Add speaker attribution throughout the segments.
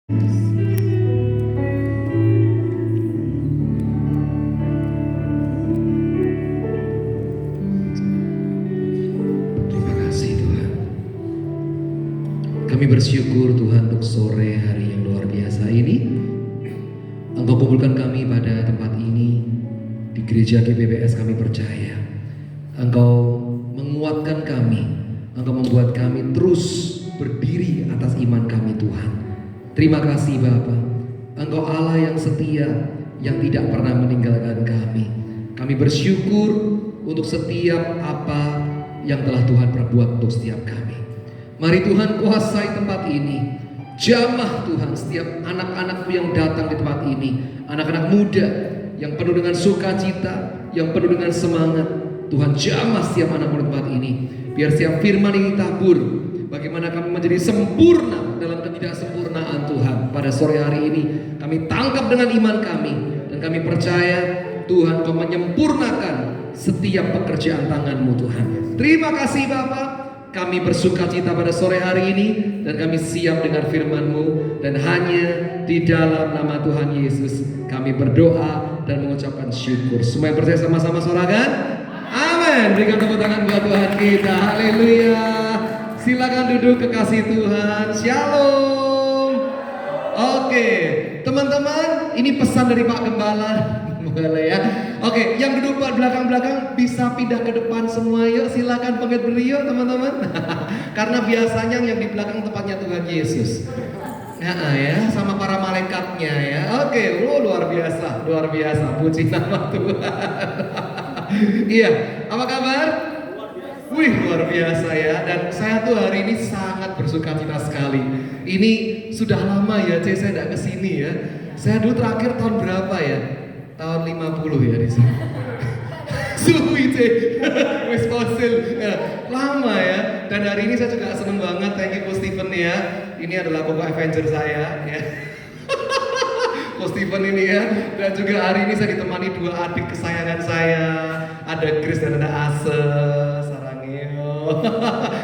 Speaker 1: Terima kasih Tuhan. Kami bersyukur Tuhan untuk sore hari yang luar biasa ini. Engkau kumpulkan kami pada tempat ini di gereja GBBS. Kami percaya Engkau menguatkan kami. Engkau membuat kami terus berdiri atas iman kami Tuhan. Terima kasih Bapa. Engkau Allah yang setia, yang tidak pernah meninggalkan kami. Kami bersyukur untuk setiap apa yang telah Tuhan perbuat untuk setiap kami. Mari Tuhan kuasai tempat ini. Jamah Tuhan setiap anak-anakmu yang datang di tempat ini. Anak-anak muda yang penuh dengan sukacita, yang penuh dengan semangat. Tuhan jamah setiap anakmu di tempat ini. Biar setiap firman ini tabur. Bagaimana kami menjadi sempurna dalam ketidaksempurnaan Tuhan. Pada sore hari ini kami tangkap dengan iman kami. Dan kami percaya Tuhan Kau menyempurnakan setiap pekerjaan tangan-Mu Tuhan. Terima kasih Bapa. Kami bersukacita pada sore hari ini. Dan kami siap dengan firman-Mu. Dan hanya di dalam nama Tuhan Yesus kami berdoa dan mengucapkan syukur. Semua yang percaya sama-sama sorakan? Amin. Berikan tepuk tangan buat Tuhan kita. Haleluya. Silakan duduk kekasih Tuhan. Shalom. Oke, teman-teman, ini pesan dari Pak Gembala. Boleh ya. Oke, yang duduk belakang-belakang bisa pindah ke depan semua yuk. Silakan pamit beliau teman-teman. Karena biasanya yang di belakang tempatnya Tuhan Yesus. Ya, sama para malaikatnya ya. Oke, luar biasa, luar biasa. Puji nama Tuhan. Iya, apa kabar? Wih, luar biasa ya. Dan saya tuh hari ini sangat bersukacita sekali. Ini sudah lama ya, saya tidak kesini ya. Saya dulu terakhir tahun berapa ya? Tahun 50 ya di sini. Suwi wis fosil ya, lama ya. Dan hari ini saya juga seneng banget. Thank you Ko Stephen ya. Ini adalah Koko Avenger saya ya. Ko Stephen ini ya. Dan juga hari ini saya ditemani dua adik kesayangan saya. Ada Chris dan ada Ase.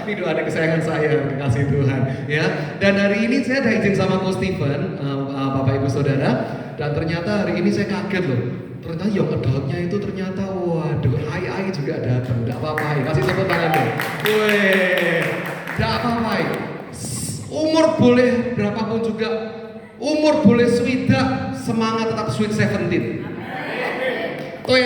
Speaker 1: Ini doa adik kesayangan saya, kekasih Tuhan ya. Dan hari ini saya ada izin sama Ko Stephen, Bapak Ibu Saudara. Dan ternyata hari ini saya kaget loh. Ternyata yang adultnya itu ternyata waduh, ai juga datang. Tidak apa-apa, kasih tepuk tangan deh. Weh, tidak apa-apa. Umur boleh berapapun juga, umur boleh swidak, semangat tetap sweet 17. Tuh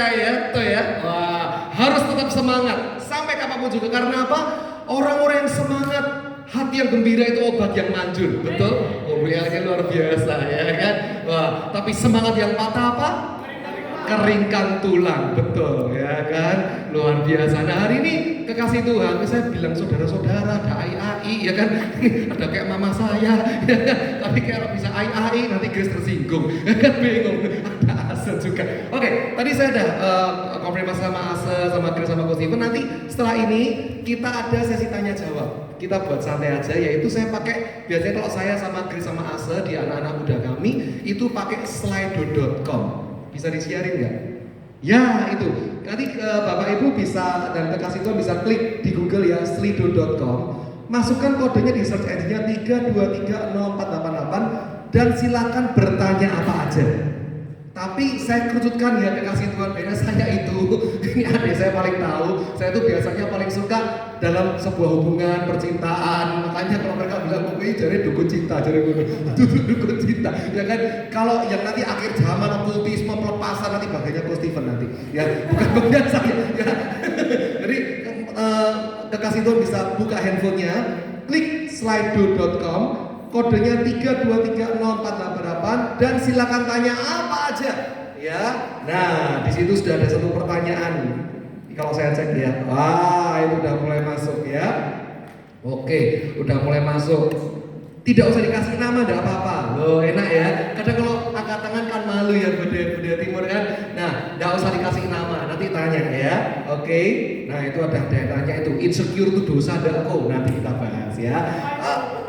Speaker 1: ya. Wah, harus tetap semangat sampai kapanpun juga. Karena apa? Orang-orang yang semangat, hati yang gembira itu obat yang manjur, betul? Oh, WA-nya luar biasa ya kan? Wah, tapi semangat yang patah apa? Keringkan tulang, betul ya kan? Luar biasa. Nah hari ini kekasih Tuhan, saya bilang saudara-saudara, ada ai ya kan? Ada kayak mama saya, ya kan? Tapi kalau bisa ai nanti Grace tersinggung, ya kan? Bingung. Ada Ase juga. Oke, tadi saya ada konfirmasi sama Ase, sama Grace, sama Ko Stephen. Nanti setelah ini kita ada sesi tanya jawab. Kita buat santai aja, yaitu saya pakai biasanya kalau saya sama Grace sama Ase di anak-anak muda kami itu pakai slido.com. Bisa disiarin nggak? Ya itu. Nanti Bapak Ibu bisa dan kekasih Tuhan bisa klik di Google ya slido.com. Masukkan kodenya di search engine-nya 3230488 dan silakan bertanya apa aja. Tapi saya kerucutkan ya kekasih Tuhan, karena saya itu ini adik saya paling tahu. Saya tuh biasanya paling suka dalam sebuah hubungan percintaan. Makanya kalau mereka bilang ini jadi dukun cinta, jadi dukun cinta, ya kan? Kalau yang nanti akhir zaman okultisme pelepasan nanti bagiannya Ko Stephen nanti, ya bukan bagian saya. Ya. Jadi kekasih Tuhan bisa buka handphonenya, klik slido.com. Kodenya 3230488 dan silakan tanya apa aja ya. Nah, di situ sudah ada satu pertanyaan. Kalau saya cek ya. Wah, itu udah mulai masuk ya. Oke, udah mulai masuk. Tidak usah dikasih nama, enggak apa-apa. Loh, enak ya. Kadang kalau angkat tangan kan malu ya budaya timur kan. Nah, enggak usah dikasih nama, nanti tanya ya. Oke. Nah, itu ada tanya itu insecure itu dosa enggak? Oh, nanti kita bahas ya.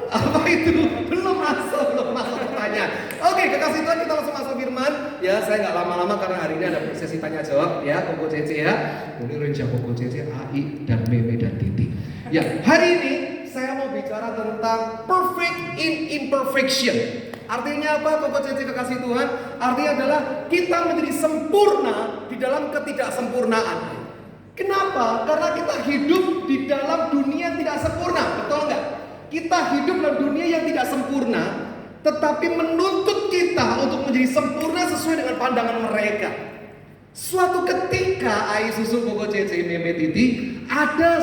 Speaker 1: Apa itu? Belum masuk pertanyaan. Oke, kekasih Tuhan, kita langsung masuk firman. Ya, saya nggak lama-lama karena hari ini ada sesi tanya jawab ya, Koko Cece ya. Ini Renja Koko Cece, AI dan Meme dan Titi. Ya, hari ini saya mau bicara tentang perfect in imperfection.
Speaker 2: Artinya apa Koko Cece kekasih Tuhan? Artinya adalah kita menjadi sempurna di dalam ketidaksempurnaan. Kenapa? Karena kita hidup di dalam dunia yang tidak sempurna, betul nggak? Kita hidup dalam dunia yang tidak sempurna, tetapi menuntut kita untuk menjadi sempurna sesuai dengan pandangan mereka. Suatu ketika Ai Susu Koko Cece Meme Titi ada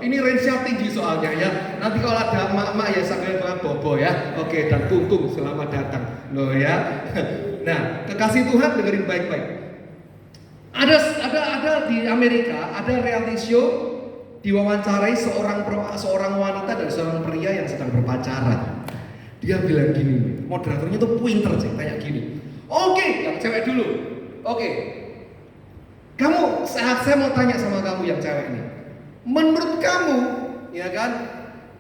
Speaker 2: ini range-nya tinggi soalnya ya. Nanti kalau ada emak-emak ya sambil bobo ya. Oke, dan Kungkung selamat datang. Loh ya. Nah, kekasih Tuhan dengerin baik-baik. Ada di Amerika ada reality show diwawancarai seorang wanita dan seorang pria yang sedang berpacaran. Dia bilang gini, moderatornya tuh pinter sih, kayak gini. Oke, yang cewek dulu. Oke. Saya mau tanya sama kamu yang cewek ini. Menurut kamu, ya kan,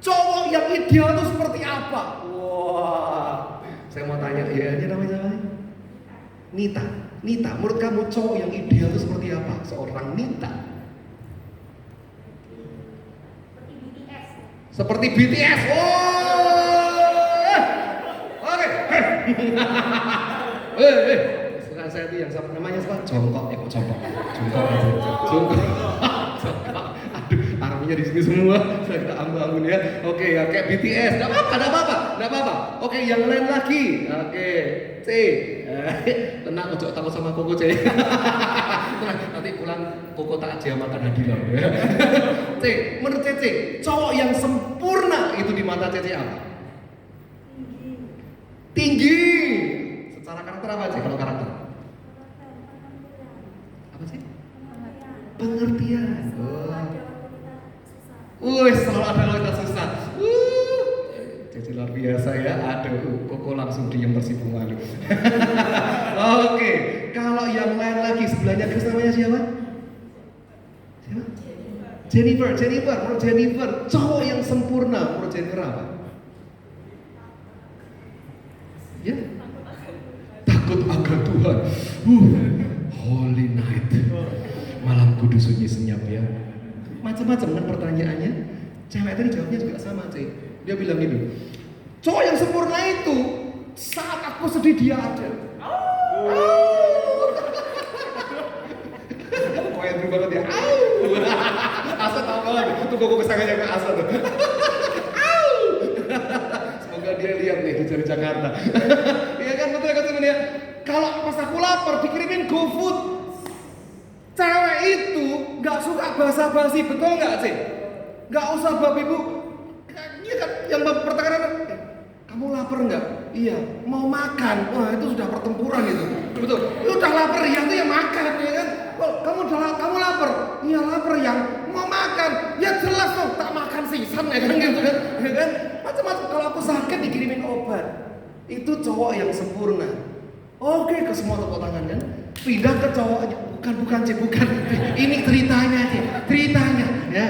Speaker 2: cowok yang ideal itu seperti apa? Wah, saya mau tanya, ya aja namanya Nita. Nita, menurut kamu cowok yang ideal itu seperti apa? Seorang Nita. Seperti BTS. Oke. Suka saya itu yang namanya siapa? Jongkok. Kok jongkok? Jongkok. Aduh, artinya di sini semua. Saya kita ambang ya. Oke, ya kayak BTS. Enggak apa-apa. Oke, yang lain lagi. Oke, C. Tenang, ojo takut sama Koko C. Tenang, nanti pulang Koko tak aja makan hadiah. C, menurut Cece, cowok yang sempurna itu di mata Cece apa? Tinggi. Secara karakter apa sih kalau karakter? Apa sih? Pengertian. Selalu ada wanita susah. Cece luar biasa ya. Aduh, Koko langsung diem tersipu malu. Oke, kalau yang lain lagi sebelahnya Chris namanya siapa? Jennifer. Menurut Jennifer, cowok yang sempurna menurut Jennifer apa? Ya? Takut akan Tuhan. Holy night. Malam kudus sunyi senyap ya. Macam-macam kan pertanyaannya. Cewek tadi jawabnya juga sama, Cek. Dia bilang gini, cowok yang sempurna itu saat aku sedih dia ada. Poetry banget ya. Asa tahu banget. Itu Koko kesangannya ke Asa tuh. Semoga dia lihat nih di jari Jakarta. Iya kan, betul kan teman ya. Kalau pas aku lapar dikirimin GoFood. Cewek itu nggak suka basa-basi, betul nggak sih? Nggak usah babi bu. Iya kan, yang pertanyaan kamu lapar nggak? Iya, mau makan. Wah itu sudah pertempuran itu. Betul. Lu udah lapar ya itu ya makan ya kan? Oh, kamu lapar? Iya lapar yang mau makan. Ya jelas dong, tak makan sisan ya kan gitu kan? Ya kan? Macam-macam. Kalau aku sakit dikirimin obat. Itu cowok yang sempurna. Oke, ke semua tepuk tangan kan? Pindah ke cowoknya. Bukan. Ini ceritanya ya.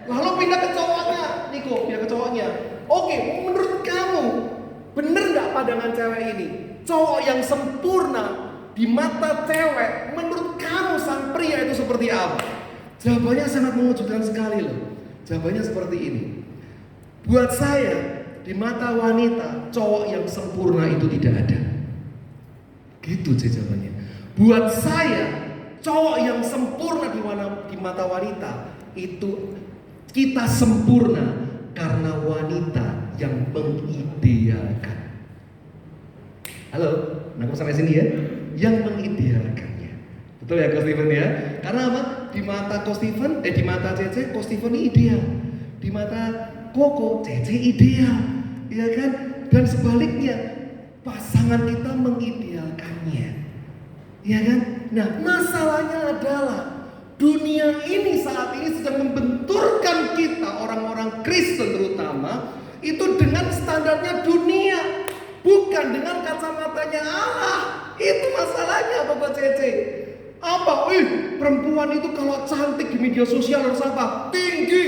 Speaker 2: Lalu pindah ke cowoknya, Niko, pindah ke cowoknya. Oke, menurut kamu bener nggak pandangan cewek ini? Cowok yang sempurna di mata cewek, menurut kamu sang pria itu seperti apa? Jawabannya sangat mengejutkan sekali loh. Jawabannya seperti ini. Buat saya, di mata wanita, cowok yang sempurna itu tidak ada. Gitu sih jawabannya. Buat saya, cowok yang sempurna di mata wanita itu kita sempurna karena wanita yang mengidealkan. Halo, aku sampai sini ya. Yang mengidealkannya. Betul ya, Ko Steven ya? Karena apa? Di mata Ko Steven, di mata Cece, Ko Steven ini ideal. Di mata Koko, Cece ideal. Ya kan? Dan sebaliknya, pasangan kita mengidealkannya. Ya kan? Nah, masalahnya adalah dunia ini saat ini sedang membenturkan kita, orang-orang Kristen terutama, itu dengan standarnya dunia, bukan dengan kacamatanya Allah. Itu masalahnya Bapak Cece. Apa? Perempuan itu kalau cantik di media sosial harus apa? Tinggi,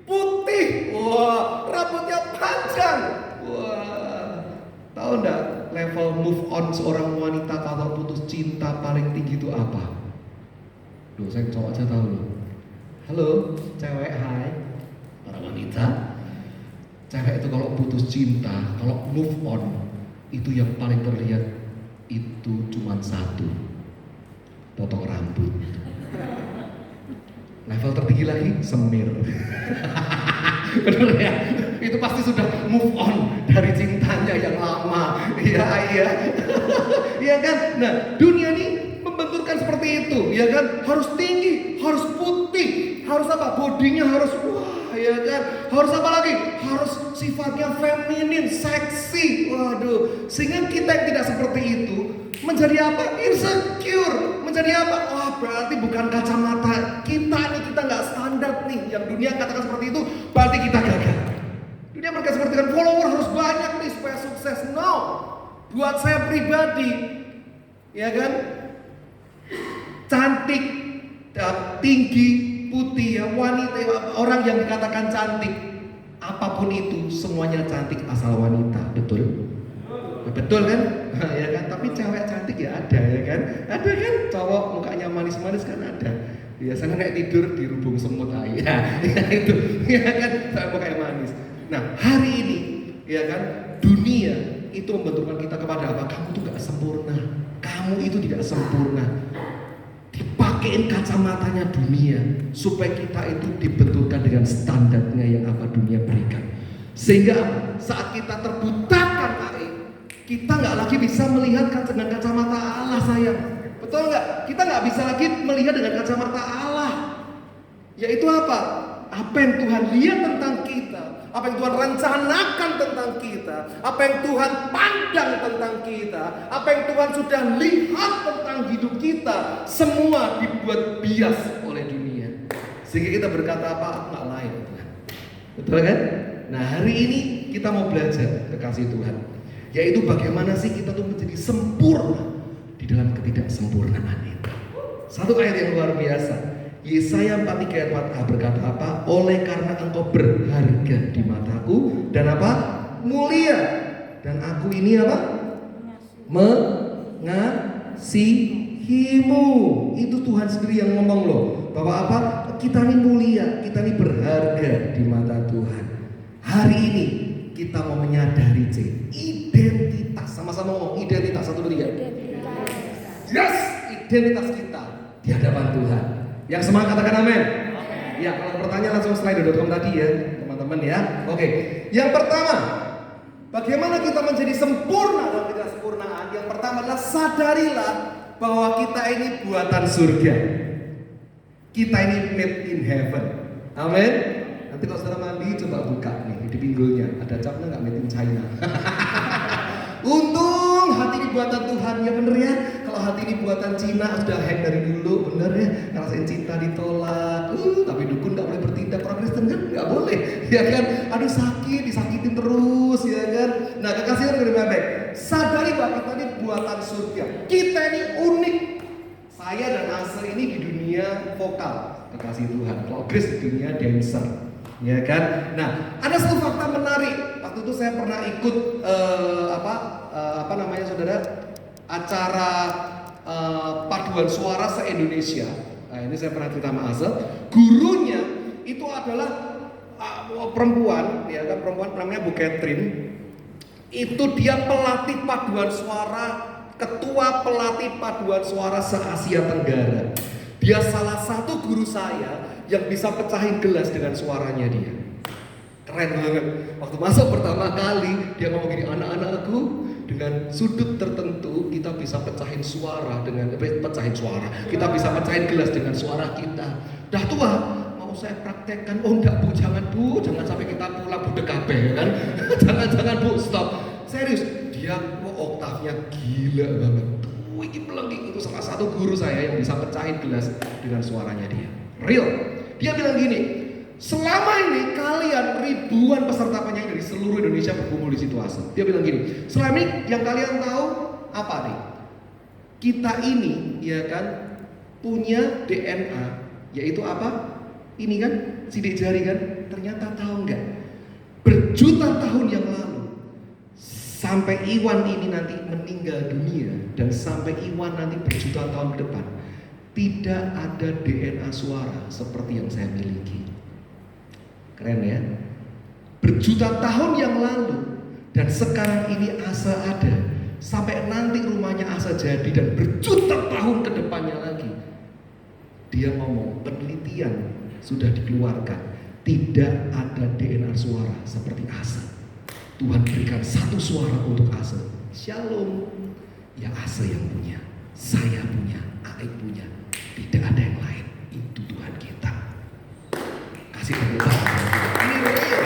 Speaker 2: putih, wah, rambutnya panjang. Wah, tahu enggak level move on seorang wanita kalau putus cinta paling tinggi itu apa? Duh, saya cowok aja tahu loh. Halo, cewek, hai. Para wanita, cewek itu kalau putus cinta, kalau move on,
Speaker 1: itu yang paling terlihat itu cuma satu, potong rambut. Level tertinggi lagi, semir. Bener ya? Itu pasti sudah move on dari cintanya yang lama. Iya, iya. Iya kan? Nah, dunia ini membenturkan seperti itu, ya kan? Harus tinggi, harus putih, harus apa? Bodinya harus wah, ya kan? Harus apa lagi? Harus sifatnya feminin, seksi. Waduh, sehingga kita yang tidak seperti itu menjadi apa? Insecure. Menjadi apa? Wah, berarti bukan kacamata kita nih, kita nggak standar nih. Yang dunia katakan seperti itu, berarti kita gagal. Dunia mereka seperti kan follower harus banyak nih supaya sukses. No, buat saya pribadi, ya kan, cantik, tinggi, putih, ya wanita, orang yang dikatakan cantik, apapun itu semuanya cantik asal wanita, betul? Betul kan? Ya kan? Tapi cewek cantik ya ada, ya kan? Ada kan? Cowok mukanya manis-manis kan ada. Biasanya kayak tidur di rubung semut aja. Ya itu, ya kan? Saya mukanya manis. Nah, hari ini, ya kan? Dunia itu membenturkan kita kepada apa? Kamu tuh gak sempurna. Kamu itu tidak sempurna. Dipakein kacamatanya dunia supaya kita itu dibenturkan dengan standarnya yang apa dunia berikan. Sehingga saat kita terbutakan kita nggak lagi bisa melihat dengan kacamata Allah, sayang. Betul nggak? Kita nggak bisa lagi melihat dengan kacamata Allah. Yaitu apa? Apa yang Tuhan lihat tentang kita, apa yang Tuhan rencanakan tentang kita, apa yang Tuhan pandang tentang kita, apa yang Tuhan sudah lihat tentang hidup kita, semua dibuat bias oleh dunia. Sehingga kita berkata apa? Aku nggak layak, Tuhan. Betul kan? Nah, hari ini kita mau belajar kekasih Tuhan, yaitu bagaimana sih kita tuh menjadi sempurna di dalam ketidaksempurnaan itu. Satu ayat yang luar biasa. Yesaya 43 ayat 4a berkata apa? Oleh karena engkau berharga di mataku dan apa? Mulia. Dan aku ini apa? Mengasihimu. Itu Tuhan sendiri yang ngomong loh. Bahwa apa? Kita ini mulia, kita ini berharga di mata Tuhan. Hari ini kita mau menyadari identitas, sama-sama ngomong identitas, 1, 2, 3. Yes, identitas kita di hadapan Tuhan. Yang semangat katakan amin. Ya, kalau pertanyaan langsung slide.com tadi ya, teman-teman ya. Oke, yang pertama, bagaimana kita menjadi sempurna dalam ketidaksempurnaan? Yang pertama adalah sadarilah bahwa kita ini buatan surga. Kita ini made in heaven. Amin. Nanti kalau saudara mandi coba buka nih di pinggulnya, ada capnya nggak made in China. Untung hati ini buatan Tuhan, ya bener ya. Kalau hati ini buatan Cina sudah hack dari dulu, bener ya. Ngerasain cinta ditolak, tapi dukun nggak boleh bertindak, orang Kristen kan nggak boleh, ya kan. Aduh sakit, disakitin terus, ya kan. Nah kekasih yang lebih baik, sadari bahwa kita ini buatan surga. Kita ini unik. Saya dan Asri ini di dunia vokal, kekasih Tuhan. Kalau Grace di dunia dancer, ya kan. Nah ada satu fakta menarik. Waktu itu saya pernah ikut apa namanya saudara, acara paduan suara se-Indonesia. Nah ini saya pernah cerita sama Asel. Gurunya itu adalah perempuan, ya kan, perempuan namanya Bu Catherine. Itu dia pelatih paduan suara, ketua pelatih paduan suara se-Asia Tenggara. Dia salah satu guru saya yang bisa pecahin gelas dengan suaranya dia. Keren banget. Waktu masuk pertama kali dia ngomong gini, anak-anakku, dengan sudut tertentu kita bisa pecahin suara dengan kita bisa pecahin gelas dengan suara kita. Dah tua, mau saya praktekkan. Oh enggak Bu, jangan sampai kita pulang budek kabeh kan. Jangan Bu, stop. Serius, dia oktavnya gila banget. Ini melengking. Itu salah satu guru saya yang bisa pecahin gelas dengan suaranya dia. Real. Dia bilang gini, selama ini kalian ribuan peserta penyanyi dari seluruh Indonesia berkumpul di situ Asal. Dia bilang gini, selama ini yang kalian tahu apa nih? Kita ini ya kan punya DNA, yaitu apa? Ini kan sidik jari kan? Ternyata tahu nggak? Berjuta tahun yang lalu sampai Iwan ini nanti meninggal dunia dan sampai Iwan nanti berjuta tahun ke depan, tidak ada DNA suara seperti yang saya miliki. Keren ya. Berjuta tahun yang lalu
Speaker 2: Dan sekarang ini Asa ada. Sampai nanti rumahnya Asa jadi dan berjuta tahun ke depannya lagi. Dia ngomong, penelitian sudah dikeluarkan. Tidak ada DNA suara seperti Asa. Tuhan berikan satu suara untuk Asa. Shalom. Ya Asa yang punya, saya punya, Aik punya. Tidak ada yang lain. Itu Tuhan kita. Kasih tepuk tangan. Ini real.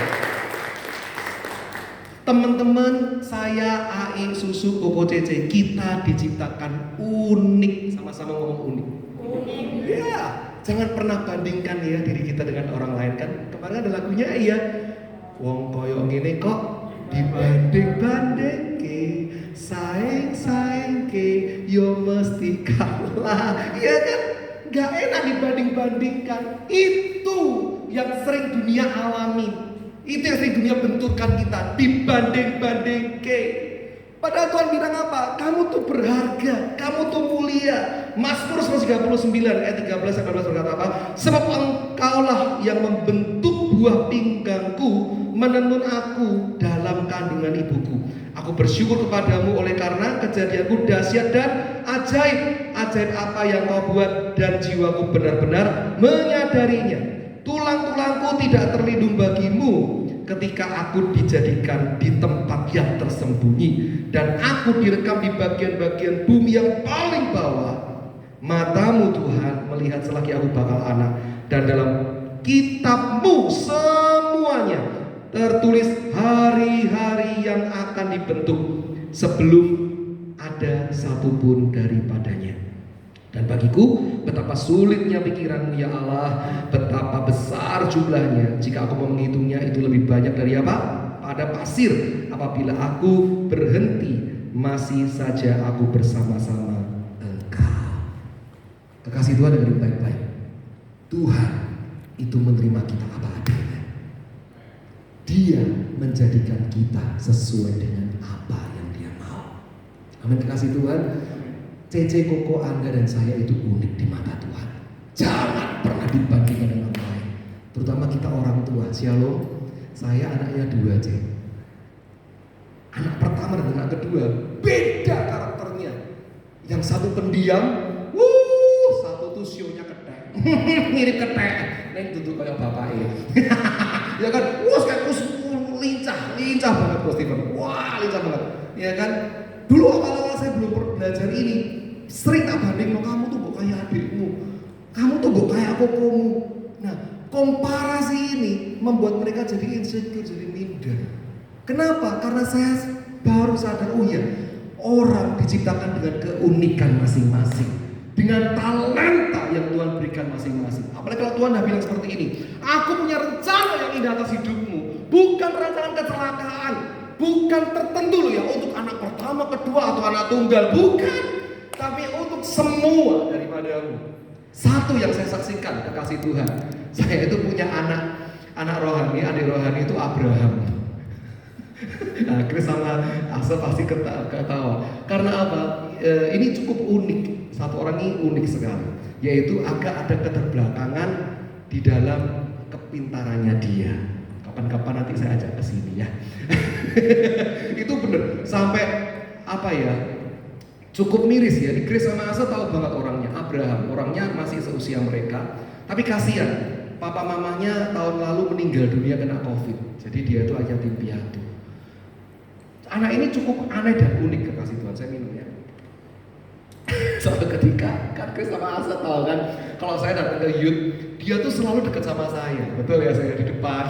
Speaker 2: Teman-teman, saya, Aik, Susu, Koko, Cece, kita diciptakan unik. Sama-sama ngomong unik. Unik. Ya, jangan pernah bandingkan ya diri kita dengan orang lain kan. Kemarin ada lagunya ya. Wong koyo ngene kok dibanding-banding ke, saing-saing ke, yo mesti kalah. Iya kan? Gak enak dibanding-bandingkan. Itu yang sering dunia alami. Itu yang sering dunia benturkan kita. Dibanding-banding ke. Padahal Tuhan bilang apa? Kamu tuh berharga, kamu tuh mulia. Mazmur 139 ayat 13-14 berkata apa? Sebab engkaulah yang membentuk buah pinggangku, menenun aku dalam kandungan ibuku. Aku bersyukur kepadamu oleh karena kejadianku dahsyat dan ajaib. Ajaib apa yang kau buat dan jiwaku benar-benar menyadarinya. Tulang-tulangku tidak terlindung bagimu ketika aku dijadikan di tempat yang tersembunyi dan aku direkam di bagian-bagian bumi yang paling bawah. Matamu Tuhan melihat selagi aku bakal anak, dan dalam kitabmu semuanya tertulis hari-hari yang akan dibentuk sebelum ada satupun daripadanya. Dan bagiku betapa sulitnya pikiranmu ya Allah, betapa besar jumlahnya. Jika aku mau menghitungnya itu lebih banyak dari apa? Pada pasir. Apabila aku berhenti, masih saja aku bersama-sama Engkau. Kekasih Tuhan dengerin baik-baik. Tuhan itu menerima kita apa adanya. Dia menjadikan kita sesuai dengan apa yang Dia mau. Amin. Kekasih Tuhan, Cece, Koko, Anda dan saya itu unik di mata Tuhan. Jangan pernah dibandingkan dengan orang lain. Terutama kita orang tua. Shalom. Saya anaknya 2, Cek. Anak pertama dan anak kedua beda karakternya. Yang satu pendiam, satu tuh sionya ketek. Mirip ketek. Neng duduk kayak bapaknya. Ya kan? Kayak lincah banget Bos Steven. Wah, lincah banget. Ya kan? Dulu awal-awal saya belum belajar ini, sering tak banding, kamu tuh kok kayak adikmu, kamu tuh kok kayak kokomu. Nah, komparasi ini membuat mereka jadi insecure, jadi minder. Kenapa? Karena saya baru sadar, oh iya, orang diciptakan dengan keunikan masing-masing, dengan talenta yang Tuhan berikan masing-masing. Apalagi kalau Tuhan dah bilang seperti ini, aku punya rencana yang indah atas hidupmu, bukan rancangan kecelakaan, bukan tertentu loh ya, untuk anak pertama, kedua atau anak tunggal, bukan, tapi untuk semua daripadamu. Satu yang saya saksikan, kekasih Tuhan, saya itu punya anak rohani, adik rohani itu Abraham. Nah, Chris sama Asa pasti ketawa. Karena apa? Ini cukup unik. Satu orang ini unik sekali, yaitu agak ada keterbelakangan di dalam kepintarannya dia. Kapan-kapan nanti saya ajak ke sini ya. Itu bener. Sampai apa ya? Cukup miris ya. Di Chris sama Asa tahu banget orangnya. Abraham, orangnya masih seusia mereka. Tapi kasihan, papa mamanya tahun lalu meninggal dunia kena COVID. Jadi dia itu yatim piatu. Anak ini cukup aneh dan unik, kekasih Tuhan. Saya minum ya. Suatu ketika kan Chris sama Asa tahu kan, kalau saya datang ke youth, dia tuh selalu dekat sama saya. Betul ya, saya di depan.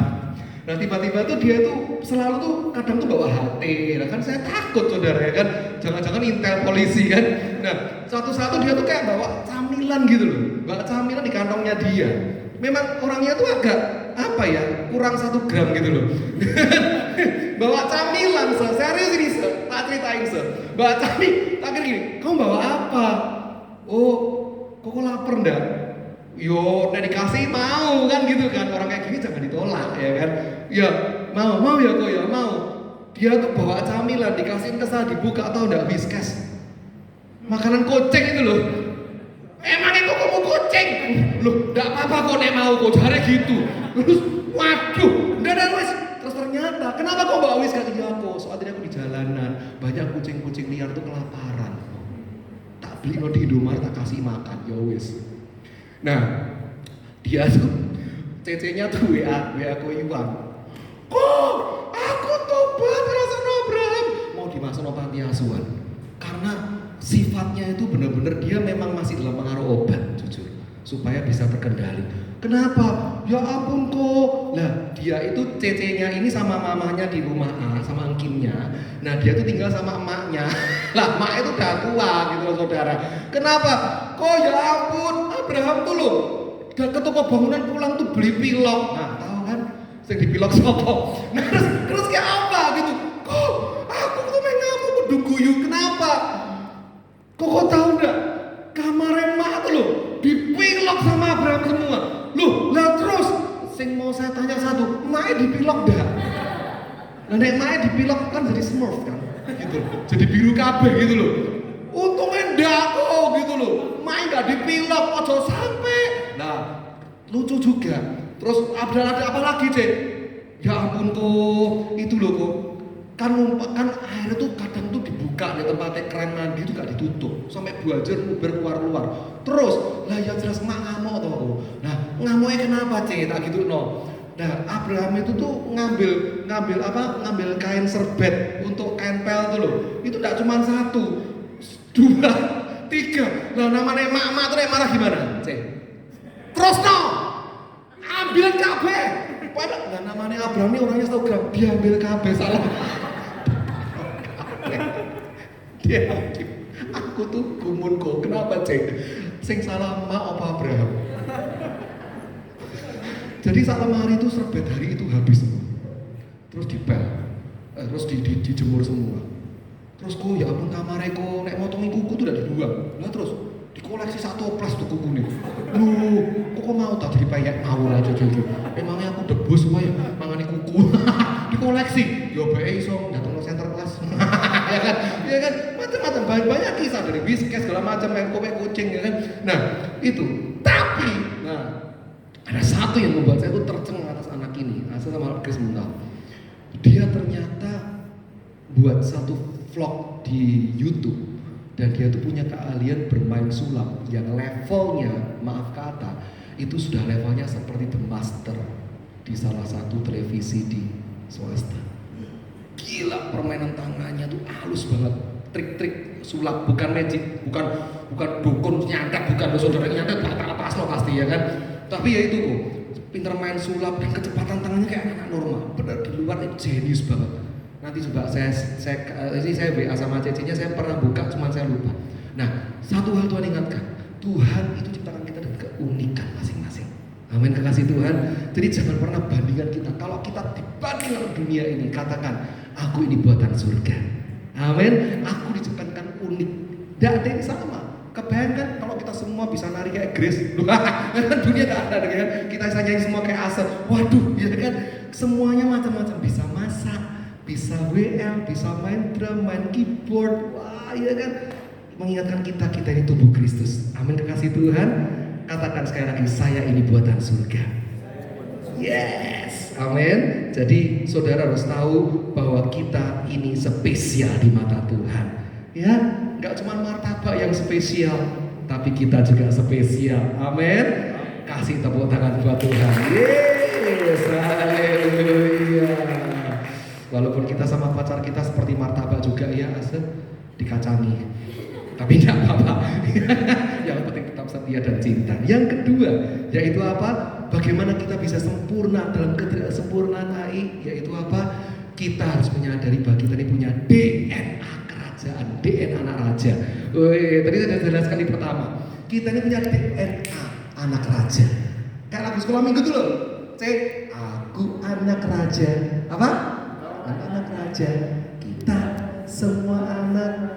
Speaker 2: Nah tiba-tiba tuh dia tuh selalu tuh kadang tuh bawa HP. Nah kan saya takut saudara ya kan, jangan-jangan intel polisi kan. Nah satu-satu dia tuh kayak bawa camilan gitu loh, bawa camilan di kantongnya dia. Memang orangnya tuh agak apa ya, kurang 1 gram gitu loh. Bawa camilan, serius ini tak ceritain bawa camilan, tak kira gini, kamu bawa apa? Oh, kok lapar ndak? Yo, nek dikasih mau kan gitu kan, orang kayak gini jangan ditolak ya kan. Ya mau ya kok ya mau. Dia tuh bawa camilan, dikasihin ke saya, dibuka atau ndak Whiskas. Makanan kucing itu loh. Emang itu kamu kucing? Loh, ndak apa-apa kok nek mau kok jare gitu. Terus waduh, ndak ada wis. Terus ternyata Sarah, kenapa kau bawa whisky? Iya kok, soalnya aku di jalanan, banyak kucing-kucing liar tuh kelaparan. Tak beli no di Indomaret, tak kasih makan, ya wis. Nah, dia tuh CC-nya tuh WA aku Iwan. Kok aku tobat rasanya Abraham mau dimasuk no panti asuhan. Karena sifatnya itu benar-benar dia memang masih dalam pengaruh obat, jujur, supaya bisa terkendali. Kenapa? Ya ampun kok. Nah, dia itu CC-nya ini sama mamanya di rumah A, sama angkinnya. Nah, dia tuh tinggal sama emaknya. Lah, emak itu udah tua gitu loh, saudara. Kenapa? Kok ya ampun, Abraham tuh loh, udah ke toko bangunan pulang tuh beli pilok. Nah, tahu kan? Sing dipilok sopo. Nah, terus kayak apa gitu? Kok aku tuh main ngamuk kudu guyu. Kenapa? Kok tahu enggak? Kamar emak tuh loh dipilok sama Abraham semua. Loh, lah terus sing mau saya tanya satu, emaknya dipilok enggak? Nah, nek emaknya dipilok kan jadi smurf kan? Gitu. Jadi biru kabeh gitu loh. Untungnya enggak kok gitu loh. Emaknya enggak dipilok, ojo sampai. Nah, lucu juga. Terus ada apa lagi, Cek? Ya ampun kok, itu loh kok. Kan air itu kadang tuh dibuka di tempatnya keran mandi itu gak ditutup sampai buajar nguber keluar. Terus lah ya jelas emak ngamuk toh. Nah, ngamuknya kenapa, Cek? Tak gitu no. Nah, Abraham itu tuh ngambil kain serbet untuk kain pel tuh loh. Itu gak cuma 1, 2, 3. Lah namanya emak-emak tuh marah gimana, Cek? Terus no, ambil kabeh. Padahal nggak namanya Abraham ini orangnya tahu gerak, dia ambil kabeh salah. Dia hakim. Aku tuh gumun kok. Kenapa, Cek? Sing salah emak apa Abraham? Jadi saat lemari itu serbet hari itu habis semua. Terus dipel, terus dijemur semua. Terus kok ya ampun kamarnya kok nek motongin kuku tuh udah dibuang. Lah terus dikoleksi 1 toples tuh kuku nih. Loh, kok mau tak jadi payet ngawur aja gitu. Emangnya aku debus supaya mangani kuku. Dikoleksi. Ya bae iso datang ke center kelas. Ya kan? Macam-macam banyak kisah dari bisnis segala macam main kopek kucing ya kan. Nah, itu. Tapi ada satu yang membuat saya tuh tercengang atas anak ini. Saya sama Chris Mental. Dia ternyata buat satu vlog di YouTube dan dia tuh punya keahlian bermain sulap yang levelnya, maaf kata, itu sudah levelnya seperti The Master di salah satu televisi di swasta. Gila, permainan tangannya tuh halus banget, trik-trik sulap, bukan magic, bukan dukun nyantet, bukan saudara nyantet, tak pas lo pasti ya kan. Tapi ya itu kok, pinter main sulap dan kecepatan tangannya kayak anak normal, benar di luar itu jenius banget. Nanti coba saya WA sama cecinya, saya pernah buka, cuman saya lupa. Nah, satu hal Tuhan ingatkan, Tuhan itu ciptakan kita dengan keunikan masing-masing. Amin, kekasih Tuhan. Jadi jangan pernah bandingkan kita. Kalau kita dibandingkan dunia ini, katakan, aku ini buatan surga. Amin. Aku diciptakan unik. Tidak ada yang sama. Kebayangkan kalau kita semua bisa nari kayak Grace. Dunia gak ada kan? Kita bisa nyanyi semua kayak Asal. Waduh, ya kan? Semuanya macam-macam, bisa masak, bisa WL, bisa main drum, main keyboard. Wah, ya kan? Mengingatkan kita ini tubuh Kristus. Amin, kekasih Tuhan. Katakan sekali lagi, saya ini buatan surga. Yes, amin. Jadi saudara harus tahu bahwa kita ini spesial di mata Tuhan. Ya, nggak cuma martabak yang spesial, tapi kita juga spesial. Amin. Kasih tepuk tangan buat Tuhan. Yes, haleluya. Walaupun kita sama pacar kita seperti martabak juga ya, dikacangi. Tapi tidak apa-apa. Yang penting tetap setia dan cinta. Yang kedua, yaitu apa? Bagaimana kita bisa sempurna dalam ketidaksempurnaan AI? Yaitu apa? Kita harus menyadari bahwa kita ini punya DNA kerajaan, DNA anak raja. Tadi saya sudah jelaskan di pertama. Kita ini punya DNA anak raja. Kayak lagu sekolah minggu itu loh. Aku anak raja. Apa? Anak raja. Kita semua anak.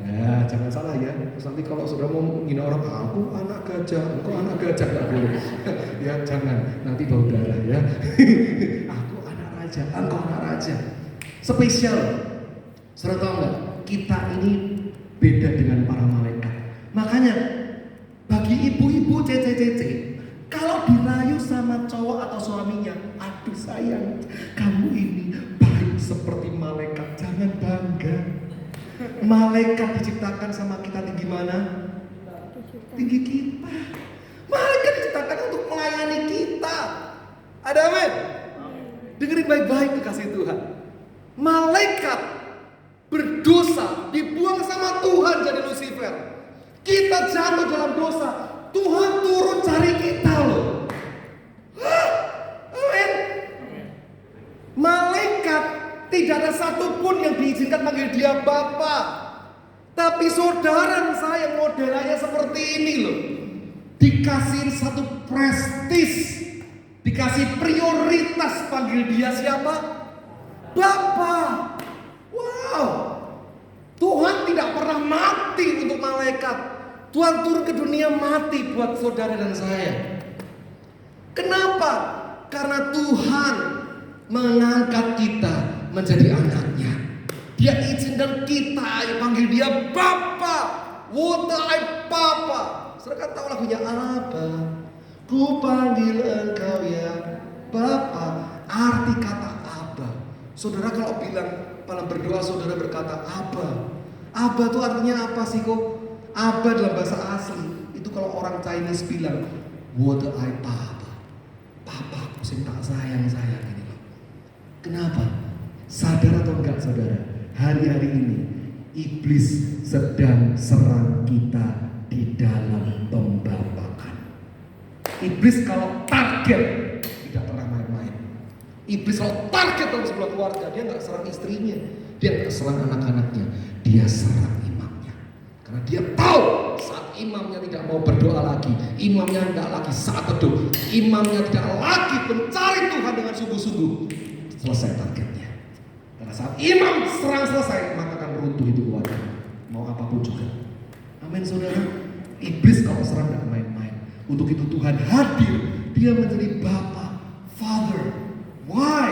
Speaker 2: Ya, jangan salah ya. Terus nanti kalau sudah mau menghina orang, aku anak gajah, engkau anak gajah, nggak boleh. Ya jangan, nanti bau darah ya. Aku anak raja, engkau anak raja. Spesial. Saudara tahu nggak? Kita ini beda dengan para malaikat. Makanya bagi ibu-ibu cece, kalau dirayu sama cowok atau suaminya, aduh sayang, kamu ini baik malaikat diciptakan sama kita tinggi mana? Tinggi kita. Malaikat diciptakan untuk melayani kita. Ada amin? Dengerin baik-baik kekasih Tuhan. Malaikat berdosa dibuang sama Tuhan jadi Lucifer. Kita jatuh dalam dosa, Tuhan turun cari kita loh. Amin. Malaikat tidak ada satupun yang diizinkan panggil dia Bapa. Tapi saudara saya modelannya seperti ini loh. Dikasih satu prestis, dikasih prioritas panggil dia siapa? Bapa. Wow. Tuhan tidak pernah mati untuk malaikat. Tuhan turun ke dunia mati buat saudara dan saya. Kenapa? Karena Tuhan mengangkat kita menjadi anaknya. Dia izinkan kita yang panggil dia Bapa. What I Papa. Saudara kan tahu lagunya Abba. Ku panggil engkau ya Bapa. Arti kata Abba. Saudara kalau berdoa saudara berkata Abba. Abba itu artinya apa sih kok? Abba dalam bahasa asli itu kalau orang Chinese bilang what I Papa. Papaku sing tak sayang ini loh. Kenapa? Sadar atau enggak saudara? Hari-hari ini iblis sedang serang kita di dalam pembapaan. Iblis kalau target tidak pernah main-main. Iblis kalau target dalam sebuah keluarga, dia nggak serang istrinya, dia nggak serang anak-anaknya, dia serang imamnya. Karena dia tahu saat imamnya tidak mau berdoa lagi, imamnya tidak lagi saat teduh, imamnya tidak lagi mencari Tuhan dengan sungguh-sungguh, selesai targetnya. Karena saat imam serang selesai, maka akan runtuh itu keluarga, mau apapun juga. Amin saudara. Iblis kalau serang tidak main-main. Untuk itu Tuhan hadir, dia menjadi Bapa, Father. Why?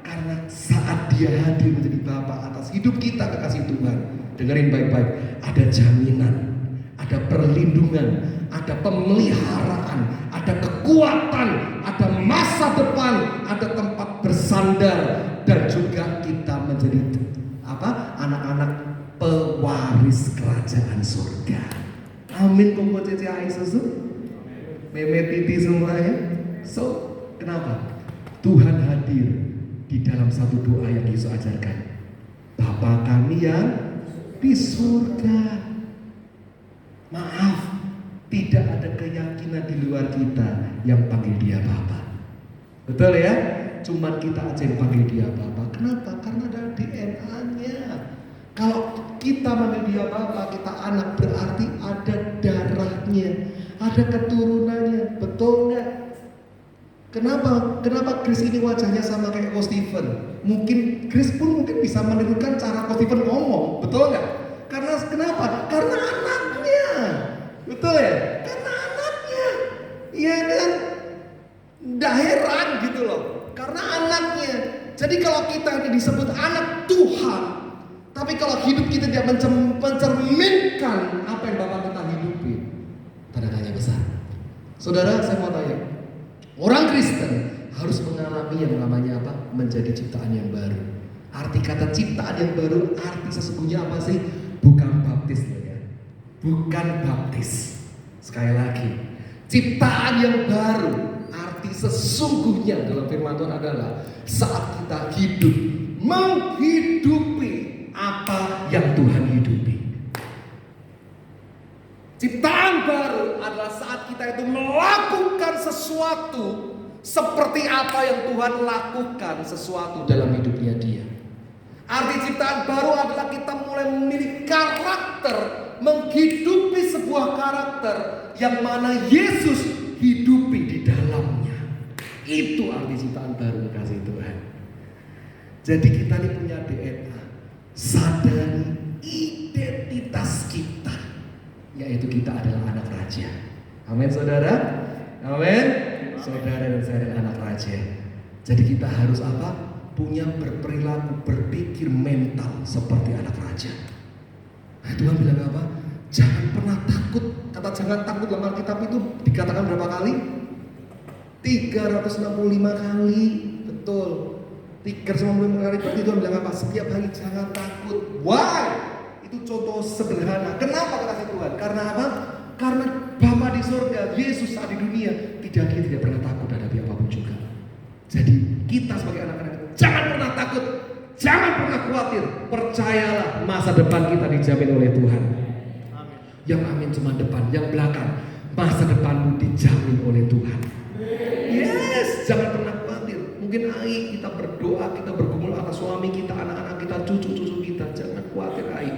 Speaker 2: Karena saat dia hadir menjadi Bapa atas hidup kita kekasih Tuhan, dengerin baik-baik, ada jaminan, ada perlindungan, ada pemeliharaan, ada kekuatan, ada masa depan, ada tempat bersandar, dan juga kita menjadi anak-anak pewaris kerajaan surga. Amin. Koko cece susu, meme titi semuanya. So kenapa? Tuhan hadir di dalam satu doa yang Yesus ajarkan. Bapa kami yang di surga. Maaf, tidak ada keyakinan di luar kita yang panggil dia Bapa. Betul ya? Cuman kita aja yang panggil dia Bapa. Kenapa? Karena ada DNA-nya. Kalau kita panggil dia Bapa, kita anak, berarti ada darahnya, ada keturunannya. Betul nggak? Kenapa Chris ini wajahnya sama kayak Coach Stephen? Mungkin Chris pun bisa menirukan cara Coach Stephen ngomong, betul nggak? Karena kenapa? Karena anaknya, betul ya? Karena anaknya, iya kan? Nggak heran gitu loh, karena anaknya. Jadi kalau kita ini disebut anak Tuhan, tapi kalau hidup kita tidak mencerminkan apa yang Bapak kita hidupi, tanda tanya besar. Saudara, saya mau tanya. Orang Kristen harus mengalami yang namanya apa? Menjadi ciptaan yang baru. Arti kata ciptaan yang baru, arti sesungguhnya apa sih? Bukan baptis loh ya. Bukan baptis. Sekali lagi, ciptaan yang baru, arti sesungguhnya dalam firman Tuhan adalah saat kita hidup, menghidupi apa yang Tuhan hidupi. Ciptaan baru adalah saat kita itu melakukan sesuatu seperti apa yang Tuhan lakukan sesuatu dalam hidupnya dia. Arti ciptaan baru adalah kita mulai memiliki karakter, menghidupi sebuah karakter yang mana Yesus hidupi di dalamnya. Itu arti ciptaan baru kasih Tuhan. Jadi kita ini punya DNA, sadari identitas kita, yaitu kita adalah anak raja. Amin saudara. Amin. Saudara dan saya adalah anak raja. Jadi kita harus apa? Punya berperilaku, berpikir mental seperti anak raja. Nah, Tuhan bilang apa? Jangan pernah takut. Kata jangan takut dalam Alkitab itu dikatakan berapa kali? 365 kali. Betul. 365 kali berarti Tuhan bilang apa? Setiap hari jangan takut. Why? Itu contoh sederhana. Kenapa kekasih Tuhan? Karena apa? Karena Bapa di surga, Yesus saat di dunia, dia tidak pernah takut hadapi apapun juga. Jadi kita sebagai anak-anak jangan pernah takut, jangan pernah khawatir. Percayalah masa depan kita dijamin oleh Tuhan.
Speaker 1: Amin. Yang amin cuma depan, yang belakang masa depanmu dijamin oleh Tuhan.
Speaker 2: Yes, jangan pernah khawatir. Mungkin Ai kita berdoa, kita bergumul atas suami kita, anak-anak kita, cucu-cucu kita, jangan khawatir Ai.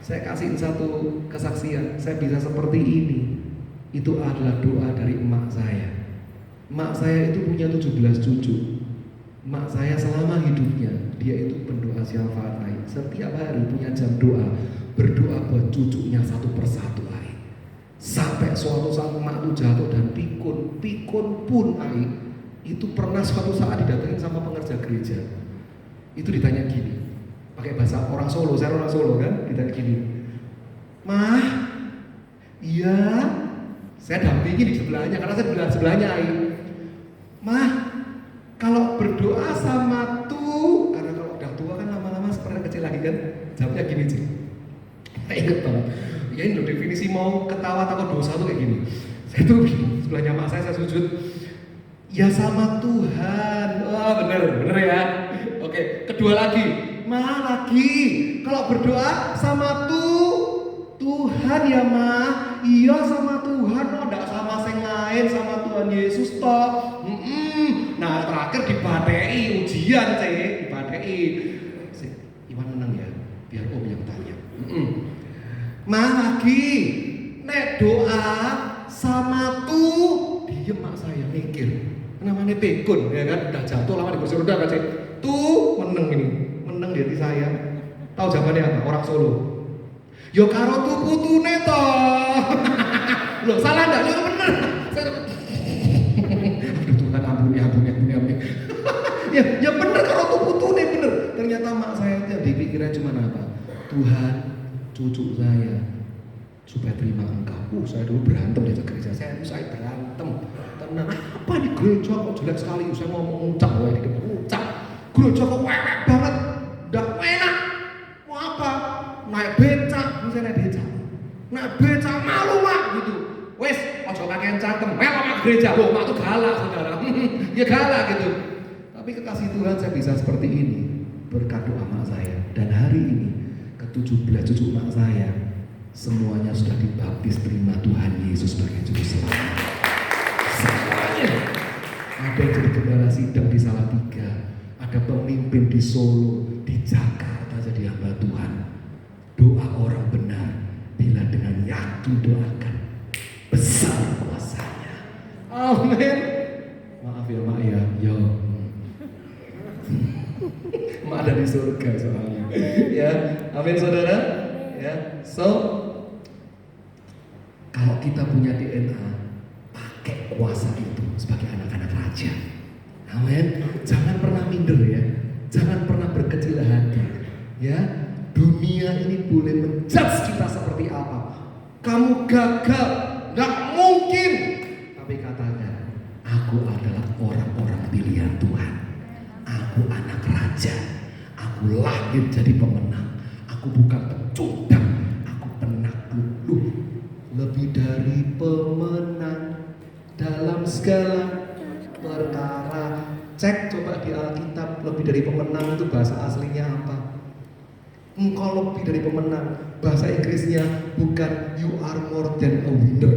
Speaker 2: Saya kasihin satu kesaksian, saya bisa seperti ini. Itu adalah doa dari emak saya. Emak saya itu punya 17 cucu. Emak saya selama hidupnya, dia itu pendoa syafaat Ai. Setiap hari punya jam doa, berdoa buat cucunya satu persatu Ai. Sampai suatu saat emak itu jatuh dan pikun pun Ai. Itu pernah suatu saat didatengin sama pengerja gereja. Itu ditanya gini, pakai bahasa orang Solo, saya orang Solo kan, ditanya gini, "Mah, iya." Saya dampingi di sebelahnya, karena saya di sebelahnya Ai. "Mah, kalau berdoa sama tuh," karena kalau udah tua kan lama-lama seperti kecil lagi kan, jawabnya gini sih. Saya inget banget. Ya ini loh definisi mau ketawa takut dosa tuh kayak gini. Saya tuh sebelahnya mak saya sujud. "Ya sama Tuhan." Wah bener ya. Oke, kedua lagi. "Ma lagi, kalau berdoa sama Tuhan ya Ma." "Iya sama Tuhan, oh enggak sama sing lain, sama Tuhan Yesus toh." Nah terakhir dibadai ujian cek, dibadai. Iwan menang ya, biar Om yang tanya. "Ma lagi, nek doa sama diem mak saya mikir. Namanya pikun ya kan, udah jatuh lama di kursi roda kan cek. Menang ini, menang di hati saya. Tahu jawabannya apa? Orang Solo. "Yo karo putune toh." Loh salah enggak? Yo bener. Aduh Tuhan ampuni. Ya bener karo putune bener. Ternyata mak saya itu dipikirnya cuma apa? Tuhan, cucu saya supaya terima Engkau. Saya dulu berantem di gereja. Saya berantem. Tenang, apa di gereja kok jelek sekali? Saya ngomong ucap, gereja kok wewek banget, nggak enak. Mau apa? Naik becak, misalnya naik becak malu mak gitu. Wes, ojo kakean cangkem, mak gereja, loh mak tuh galak saudara. Ya galak gitu. Tapi kekasih Tuhan saya bisa seperti ini berkat doa mak saya. Dan hari ini ke-17 cucu mak saya semuanya sudah dibaptis terima Tuhan Yesus sebagai juru selamat. Semuanya. Ada yang jadi gembala sidang di Salatiga, ada pemimpin di Solo, di Jakarta jadi hamba Tuhan. Doa orang benar bila dengan yakin doakan, besar kuasanya. Amin. Maaf ya mak ya, yo. Mak ada di surga soalnya. Ya, amin saudara. Ya, so kalau kita punya DNA, pakai kuasa itu sebagai anak-anak raja. Amin. Jangan pernah minder ya. Jangan pernah berkecil hati. Ya, dunia ini boleh menjudge kita seperti apa. Kamu gagal, nggak mungkin. Tapi katakan, aku adalah orang-orang pilihan Tuhan. Aku anak raja. Aku lahir jadi pemenang. Aku bukan pecundang. Aku penakluk. Lebih dari pemenang dalam segala perkara. Cek coba di Alkitab, lebih dari pemenang itu bahasa aslinya apa? Engkau lebih dari pemenang. Bahasa Inggrisnya bukan you are more than a winner.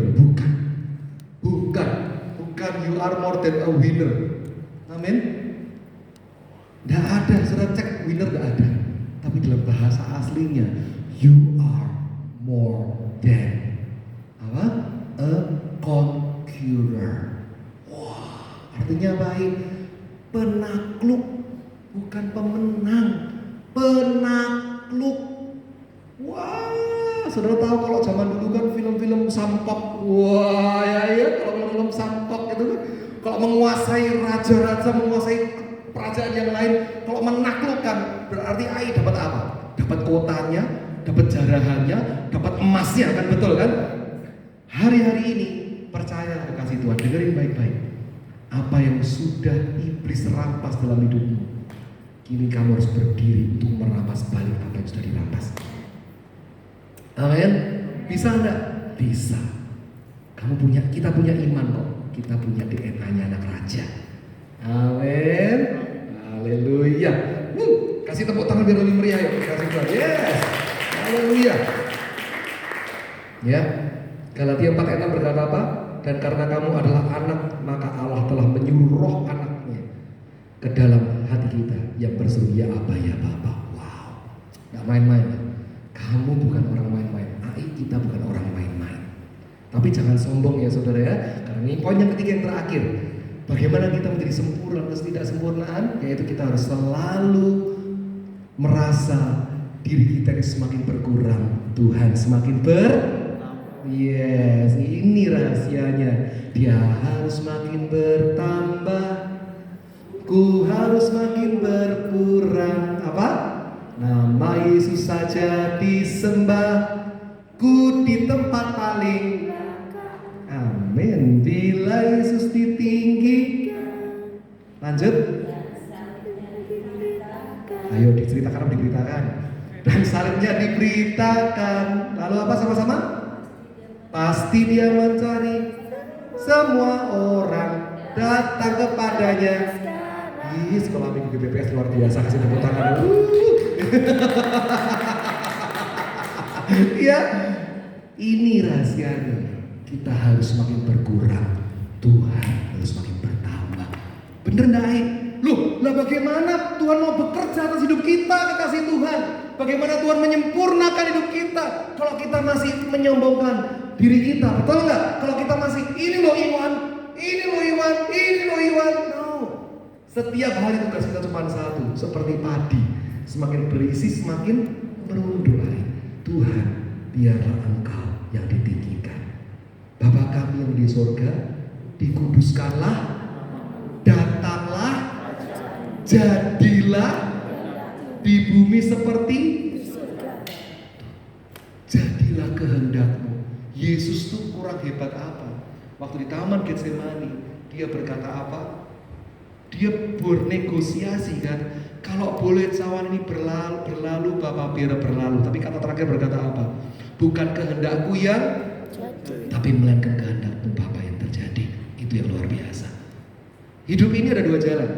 Speaker 2: Bukan you are more than a winner. Amin. Tidak ada, sudah cek winner tidak ada. Tapi dalam bahasa aslinya you are more than apa? A conqueror. Wah, artinya baik. Penakluk, bukan pemenang. Penakluk. Wah, saudara tahu kalau zaman dulu kan film-film sampok. Wah, ya kalau film-film sampok itu kan kalau menguasai raja-raja, menguasai kerajaan yang lain, kalau menaklukkan berarti Ai dapat apa? Dapat kotanya, dapat jarahannya, dapat emasnya, kan betul kan? Hari-hari ini percaya kasih Tuhan, dengerin baik-baik. Apa yang sudah iblis rampas dalam hidupmu, kini kamu harus berdiri untuk merampas balik apa yang sudah dirampas.
Speaker 1: Amin. Bisa enggak? Bisa. Kita punya iman kok. Kita punya DNA-nya anak raja. Amin. Haleluya. Kasih tepuk tangan biar lebih meriah yuk. Kasih Tuhan. Yes. Haleluya. Ya. Galatia 4 ayat 6 berkata apa? Dan karena kamu adalah anak, maka Allah telah menyuruh roh anaknya ke dalam hati kita yang berseru, ya Aba, ya Bapa. Wow. Gak main-main. Kamu bukan orang main-main. Kita bukan orang main-main. Tapi jangan sombong ya saudara ya. Karena ini poin yang ketiga yang terakhir. Bagaimana kita menjadi sempurna atas ketidaksempurnaan? Yaitu kita harus selalu merasa diri kita ini semakin berkurang, Tuhan semakin Yes, ini rahasianya. Dia harus makin bertambah, ku harus makin berkurang. Apa? Nama Yesus saja disembah, ku di tempat paling. Amin. Bila Yesus ditinggikan. Lanjut. Ayo diceritakan, diberitakan. Dan salibnya diberitakan. Lalu apa sama-sama? Pasti dia mencari semua orang datang kepadanya. Ih, sekolah minggu BPS luar biasa, kasih tepuk tangan. Ya, ini rahasianya. Kita harus semakin berkurang, Tuhan harus semakin bertambah. Bener enggak? Loh, lah bagaimana Tuhan mau bekerja atas hidup kita, kekasih Tuhan? Bagaimana Tuhan menyempurnakan hidup kita kalau kita masih menyombongkan diri kita? Betul nggak? Kalau kita masih ini loh Iwan, ini loh Iwan, ini loh Iwan. No. Setiap hari tugas kita cuma satu, seperti padi, semakin berisi semakin merunduk. Tuhan, biarlah Engkau yang ditinggikan. Bapa kami yang di surga, dikuduskanlah, datanglah, jadilah di bumi seperti jadilah kehendak-Mu. Yesus tuh kurang hebat apa? Waktu di Taman Getsemani, dia berkata apa? Dia bernegosiasi kan? Kalau boleh cawan ini berlalu Bapa biar berlalu. Tapi kata terakhir berkata apa? Bukan kehendakku yang tapi melainkan kehendak-Mu Bapa yang terjadi. Itu yang luar biasa. Hidup ini ada dua jalan.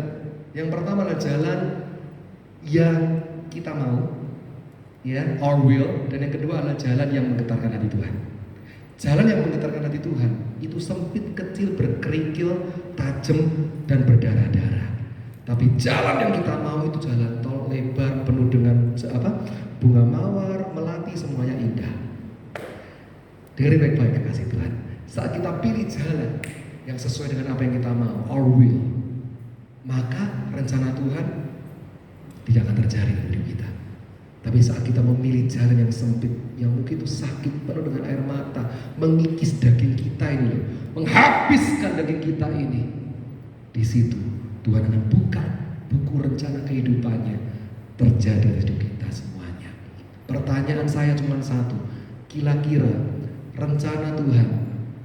Speaker 1: Yang pertama adalah jalan yang kita mau, ya, our will, dan yang kedua adalah jalan yang menggetarkan hati Tuhan. Jalan yang menggetarkan hati Tuhan itu sempit, kecil, berkerikil, tajam, dan berdarah-darah. Tapi jalan yang kita mau itu jalan tol lebar, penuh dengan bunga mawar, melati, semuanya indah. Dengerin baik-baik kasih Tuhan. Saat kita pilih jalan yang sesuai dengan apa yang kita mau, our will, maka rencana Tuhan tidak akan terjadi dalam hidup kita. Tapi saat kita memilih jalan yang sempit, yang mungkin itu sakit, penuh dengan air mata, mengikis daging kita ini loh, menghabiskan daging kita ini, di situ Tuhan akan buka buku rencana kehidupannya terjadi dalam hidup kita semuanya. Pertanyaan saya cuma satu, kira-kira rencana Tuhan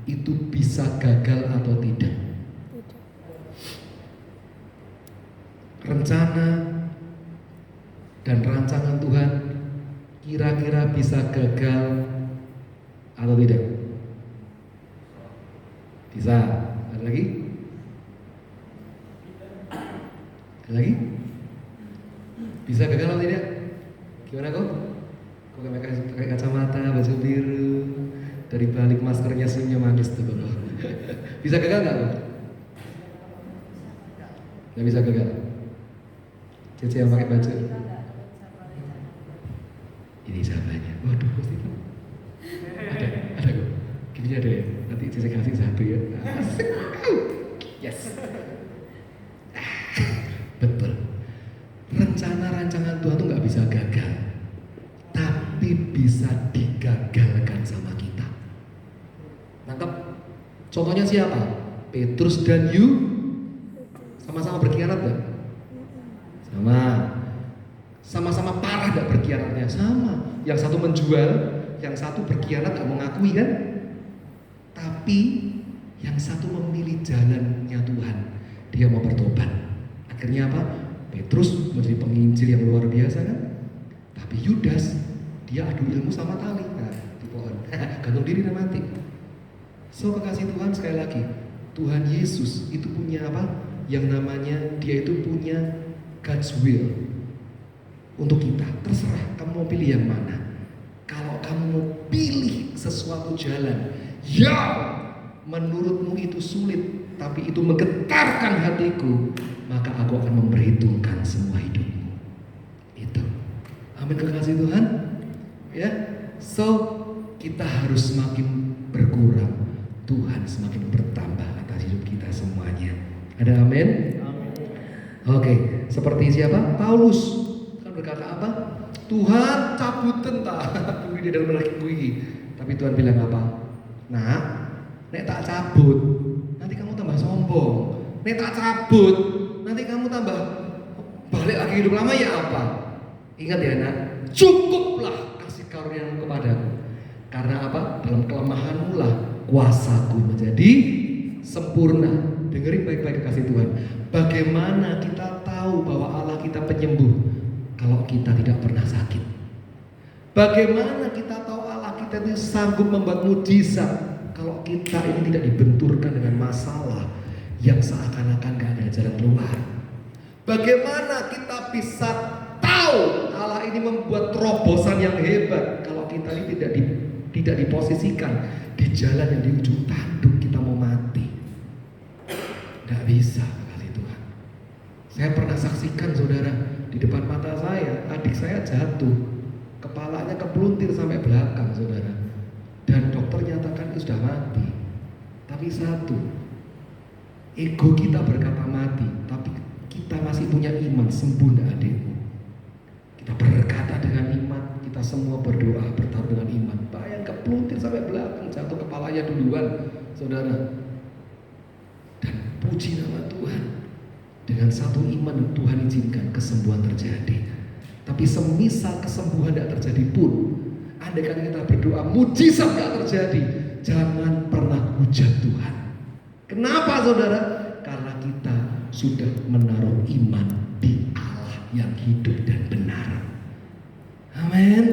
Speaker 1: itu bisa gagal atau tidak? Rencana dan rancangan Tuhan kira-kira bisa gagal atau tidak? Bisa. Ada lagi? Ada lagi? Bisa gagal atau tidak? Gimana kok? Kok pakai kacamata, baju biru, dari balik maskernya senyum manis tuh kok. Bisa gagal nggak kok? Nggak bisa gagal. Cece yang pakai baju. Ini sahabatnya. Waduh, pasti itu. Ada kok. Gini ada ya. Nanti Cece kasih satu ya. Asik. Yes. Betul. Rencana-rancangan Tuhan tuh nggak bisa gagal, tapi bisa digagalkan sama kita. Nangkep? Contohnya siapa? Petrus dan sama-sama berkhianat gak? Sama-sama parah gak berkhianatnya? Sama. Yang satu menjual, yang satu berkhianat gak mengakui kan? Tapi yang satu memilih jalannya Tuhan. Dia mau bertobat. Akhirnya apa? Petrus menjadi penginjil yang luar biasa kan? Tapi Yudas, dia adu ilmu sama tali di pohon. Gantung diri dan mati. So kekasih Tuhan, sekali lagi, Tuhan Yesus itu punya apa? Yang namanya dia itu punya God's will untuk kita. Terserah kamu mau pilih yang mana. Kalau kamu mau pilih sesuatu jalan yang menurutmu itu sulit, tapi itu menggetarkan hatiku, maka aku akan memperhitungkan semua hidupmu. Itu. Amin, kekasih Tuhan. Ya. So kita harus semakin berkurang, Tuhan semakin bertambah atas hidup kita semuanya. Ada amin? Oke, seperti siapa? Paulus kan berkata apa? Tuhan cabuten tak di dalam lagi kuwi. Tapi Tuhan bilang apa? Nah, nek tak cabut, nanti kamu tambah sombong. Nek tak cabut, nanti kamu tambah balik lagi hidup lama ya apa? Ingat ya nak, cukuplah kasih karunia kepadaku. Karena apa? Dalam kelemahanmu lah kuasaku menjadi sempurna. Dengerin baik-baik kasih Tuhan. Bagaimana kita tahu bahwa Allah kita penyembuh kalau kita tidak pernah sakit? Bagaimana kita tahu Allah kita itu sanggup membuat mujizat kalau kita ini tidak dibenturkan dengan masalah yang seakan-akan gak ada jalan keluar? Bagaimana kita bisa tahu Allah ini membuat terobosan yang hebat kalau kita ini tidak diposisikan di jalan yang di ujung tanduk kita mau mati? Gak bisa, kasih Tuhan. Saya pernah saksikan saudara, di depan mata saya, adik saya jatuh, kepalanya kepluntir sampai belakang saudara, dan dokter nyatakan itu sudah mati. Tapi satu, ego kita berkata mati, tapi kita masih punya iman, sembuh nggak adikmu. Kita berkata dengan iman, kita semua berdoa, bertaruh dengan iman. Bayang kepluntir sampai belakang, jatuh kepalanya duluan saudara. Dan puji nama Tuhan, dengan satu iman Tuhan izinkan kesembuhan terjadi. Tapi semisal kesembuhan tidak terjadi pun, andai kata kita berdoa mujizat tidak terjadi, jangan pernah hujat Tuhan. Kenapa saudara? Karena kita sudah menaruh iman di Allah yang hidup dan benar. Amin.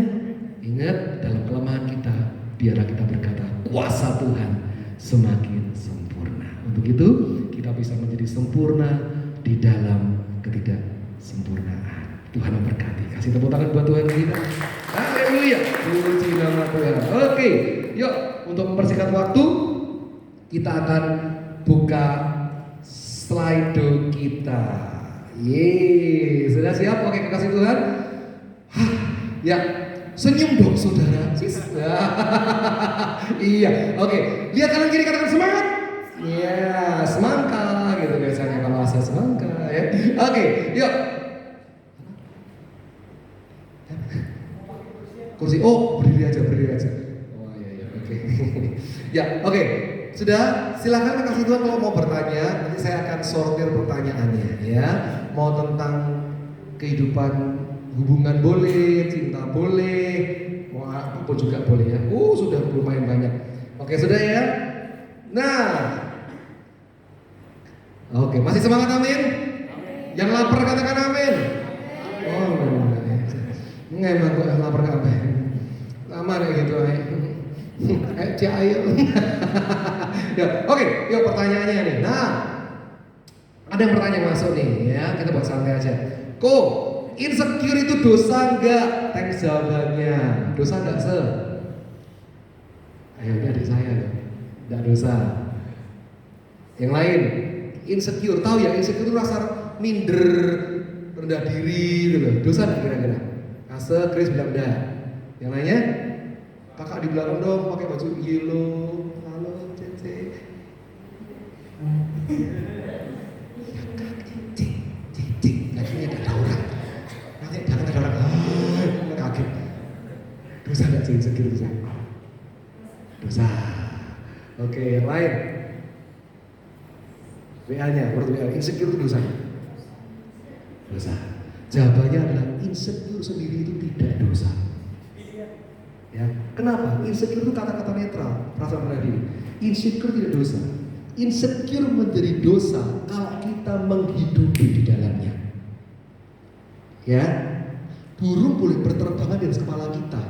Speaker 1: Ingat, dalam kelemahan kita, biarlah kita berkata, kuasa Tuhan semakin sempurna. Untuk itu kita bisa menjadi sempurna di dalam ketidaksempurnaan. Tuhan memberkati. Kasih tepuk tangan buat Tuhan kita. Haleluya. Puji nama Tuhan. Oke, yuk untuk mempersingkat waktu kita akan buka slide kita. Yeay, sudah siap? Oke, kekasih Tuhan. Ya, senyum dong saudara. Iya, oke. Lihat kanan kiri, katakan semangat. Ya, semangka gitu biasanya kalau saya semangka ya. Oke, yuk. Kursi, oh berdiri aja. Oh iya, oke. Ya, oke. Sudah, silakan kasih Tuhan kalau mau bertanya, nanti saya akan sortir pertanyaannya ya. Mau tentang kehidupan hubungan boleh, cinta boleh, mau apa juga boleh ya. Sudah lumayan banyak. Oke, sudah ya. Nah, oke, masih semangat amin? Yang lapar katakan amin. Oh, emang kok lapar kabeh. Lama kayak gitu kayak cahaya. Ya, oke, yuk pertanyaannya nih. Nah, ada yang bertanya masuk nih ya, kita buat santai aja. Kok insecure itu dosa enggak? Thanks jawabannya. Dosa enggak se? Ayo, ini adik saya loh. Enggak dosa. Yang lain, insecure, tahu ya insecure itu rasa minder, rendah diri gitu loh. Dosa enggak kira-kira? Ase, Chris bilang enggak. Yang lainnya? Kakak di belakang dong pakai baju yellow. Halo, Cece. Cece, nanti ada orang. Nanti ada orang. Kaget. Dosa enggak sih insecure dosa? Dosa. Oke, yang lain. WA-nya, menurut WA, insecure itu dosa? Dosa. Jawabannya adalah insecure sendiri itu tidak dosa. Ya, kenapa? Insecure itu kata-kata netral, perasaan rendah diri. Insecure tidak dosa. Insecure menjadi dosa kalau kita menghidupi di dalamnya. Ya, burung boleh berterbangan di atas kepala kita,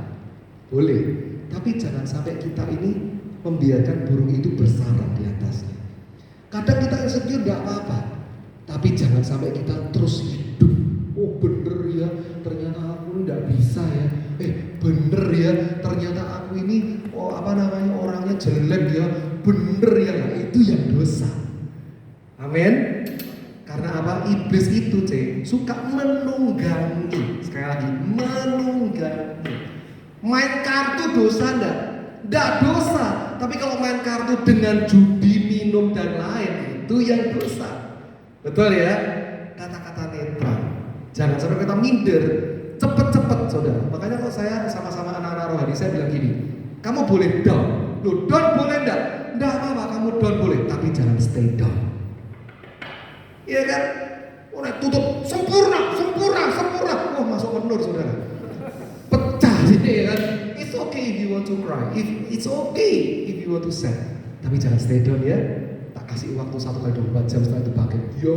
Speaker 2: Boleh. Tapi jangan sampai kita ini membiarkan burung itu bersarang di atasnya. Kadang kita insecure gak apa-apa, tapi jangan sampai kita terus hidup. Oh bener ya, ternyata aku nggak bisa ya. Bener ya, ternyata aku ini orangnya jelek ya. Bener ya, nah, itu yang dosa. Amin. Karena apa? Iblis itu suka menunggangi. Sekali lagi, menunggangi. Main kartu dosa enggak? Enggak dosa. Tapi kalau main kartu dengan judi, minum dan lain, itu yang dosa. Betul ya? Kata-kata netral. Jangan sampai kita minder. Cepet-cepet saudara. Makanya kalau saya sama-sama anak-anak rohani, saya bilang gini, kamu boleh down. Loh, down boleh enggak? Enggak apa-apa, kamu down boleh, tapi jangan stay down. Iya kan? Udah tutup sempurna. Wah, masuk menur saudara. Pecah jadi ya kan? It's okay if you want to cry. It's okay if you want to sad. Tapi jangan stay down ya. Tak kasih waktu 1x24 jam setelah itu bangkit. Ya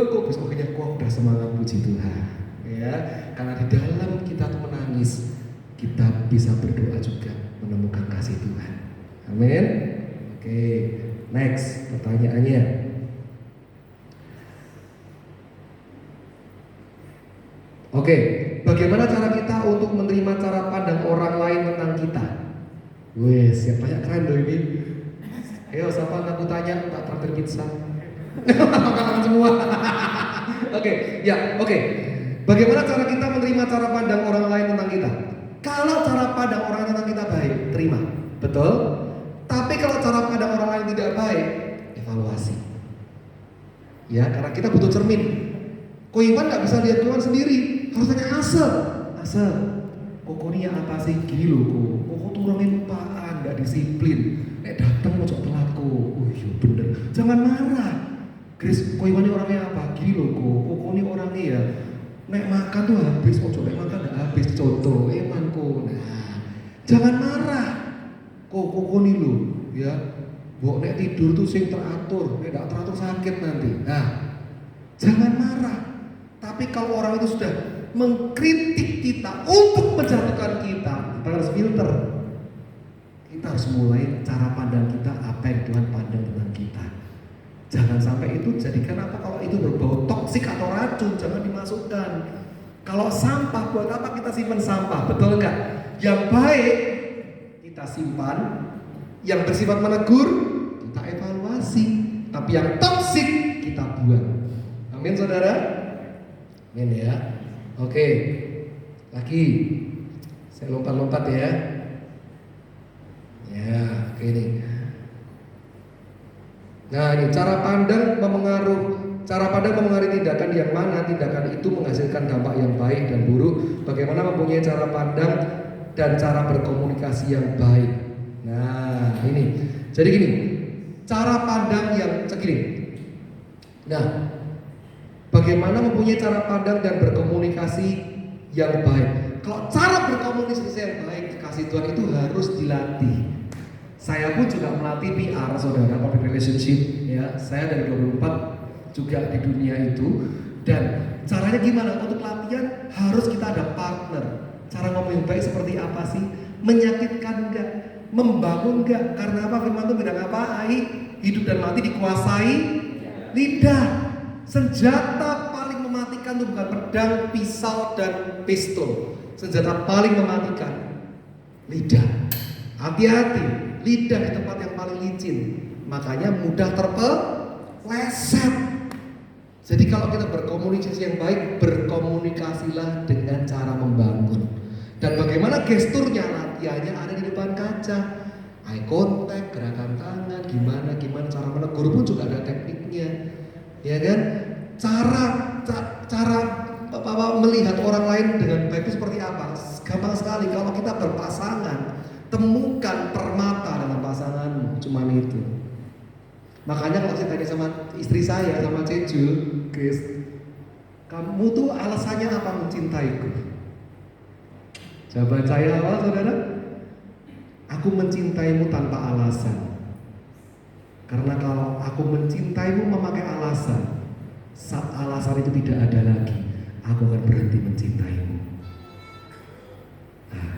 Speaker 2: kok besoknya kok udah semangat puji Tuhan. Ya, karena di dalam kita tuh menangis, kita bisa berdoa juga menemukan kasih Tuhan. Amin. Oke, next pertanyaannya. Oke, bagaimana cara kita untuk menerima cara pandang orang lain tentang kita? Wes, siapa yang keren loh ini? Ayo, siapa aku tanya, tak traktir pizza. Makanan semua. Oke. Bagaimana cara kita menerima cara pandang orang lain tentang kita? Kalau cara pandang orang tentang kita baik, terima, betul. Tapi kalau cara pandang orang lain tidak baik, evaluasi. Ya, karena kita butuh cermin. Ko Iwan nggak bisa lihat Iwan sendiri, harus tanya Asel. Koko ini apa sih? Gini loh, koko tuh orangnya lupaan, nggak disiplin. Nek datang mau coba telatku, iya bener. Jangan marah. Chris, ko Iwan ini orangnya apa? Gini loh, koko ini orangnya ya. Nek makan tuh habis, nek makan nggak habis. Contoh, emanku. Nah, jangan marah. Koko ini loh, ya. Bok nek tidur tuh sing teratur, nek nggak teratur sakit nanti. Nah, jangan marah. Tapi kalau orang itu sudah mengkritik kita untuk menjatuhkan kita harus filter. Kita harus mulai cara pandang kita apa yang Tuhan pandang tentang kita. Jangan sampai itu jadikan apa kalau itu berbau toksik atau racun, jangan dimasukkan. Kalau sampah, buat apa kita simpan sampah? Betul enggak? Yang baik kita simpan, yang bersifat menegur kita evaluasi, tapi yang toksik kita buang. Amin saudara? Amin ya. Oke, lagi saya lompat-lompat ya. Ya, oke ini. Nah, ini cara pandang memengaruhi tindakan yang mana tindakan itu menghasilkan dampak yang baik dan buruk. Bagaimana mempunyai cara pandang dan cara berkomunikasi yang baik. Nah, ini. Jadi gini, cara pandang yang segini. Nah, bagaimana mempunyai cara pandang dan berkomunikasi yang baik. Kalau cara berkomunikasi yang baik kasih Tuhan itu harus dilatih. Saya pun juga melatih PR saudara, public relationship ya. Saya dari 24 juga di dunia itu. Dan caranya gimana? Untuk latihan harus kita ada partner. Cara ngomong yang baik seperti apa sih? Menyakitkan enggak? Membangun enggak? Karena apa? Firman Tuhan bilang apa? Hidup dan mati dikuasai lidah. Senjata paling mematikan itu bukan pedang, pisau, dan pistol. Senjata paling mematikan lidah. Hati-hati, lidah di tempat yang paling licin, makanya mudah terpeleset. Jadi kalau kita berkomunikasi yang baik, berkomunikasilah dengan cara membangun. Dan bagaimana gesturnya, latihannya ada di depan kaca. Eye contact, gerakan tangan, gimana cara menegur pun juga ada tekniknya. Ya kan? Cara melihat orang lain dengan baik itu seperti apa? Gampang sekali. Kalau kita berpasangan, temukan permata dalam pasanganmu. Cuman itu. Makanya kalau saya tanya sama istri saya, sama Cejul, Chris, kamu tuh alasannya apa mencintaiku? Jawaban saya apa, saudara? Aku mencintaimu tanpa alasan. Karena kalau aku mencintaimu memakai alasan, saat alasan itu tidak ada lagi, aku akan berhenti mencintaimu.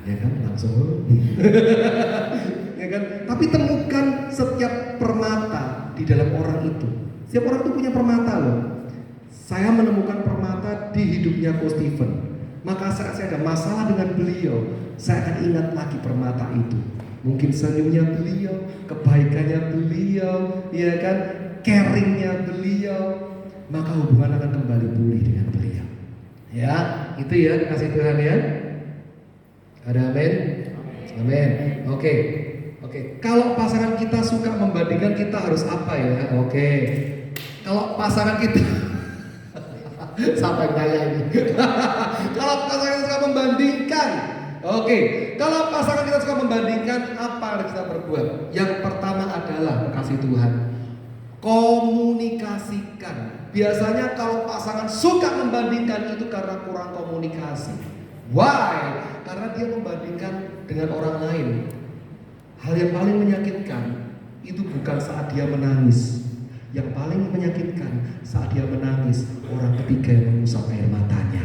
Speaker 2: ya kan langsung. Ya kan? Tapi temukan setiap permata di dalam orang itu. Setiap orang itu punya permata loh. Saya menemukan permata di hidupnya Coach Stephen. Maka saat saya ada masalah dengan beliau, saya akan ingat lagi permata itu. Mungkin senyumnya beliau, kebaikannya beliau, ya kan, caringnya beliau, maka hubungan akan kembali pulih dengan beliau. Ya, itu ya kasih Tuhan ya. Ada amin? Amin. Oke. Kalau pasangan kita suka membandingkan, kita harus apa ya? Oke. Kalau pasangan kita sampai kaya ini. Kalau pasangan kita suka membandingkan, oke. Kalau pasangan kita suka membandingkan, apa yang kita berbuat? Yang pertama adalah kasih Tuhan. Komunikasikan. Biasanya kalau pasangan suka membandingkan itu karena kurang komunikasi. Why? Karena dia membandingkan dengan orang lain. Hal yang paling menyakitkan itu bukan saat dia menangis. Yang paling menyakitkan saat dia menangis, orang ketiga yang mengusap air matanya.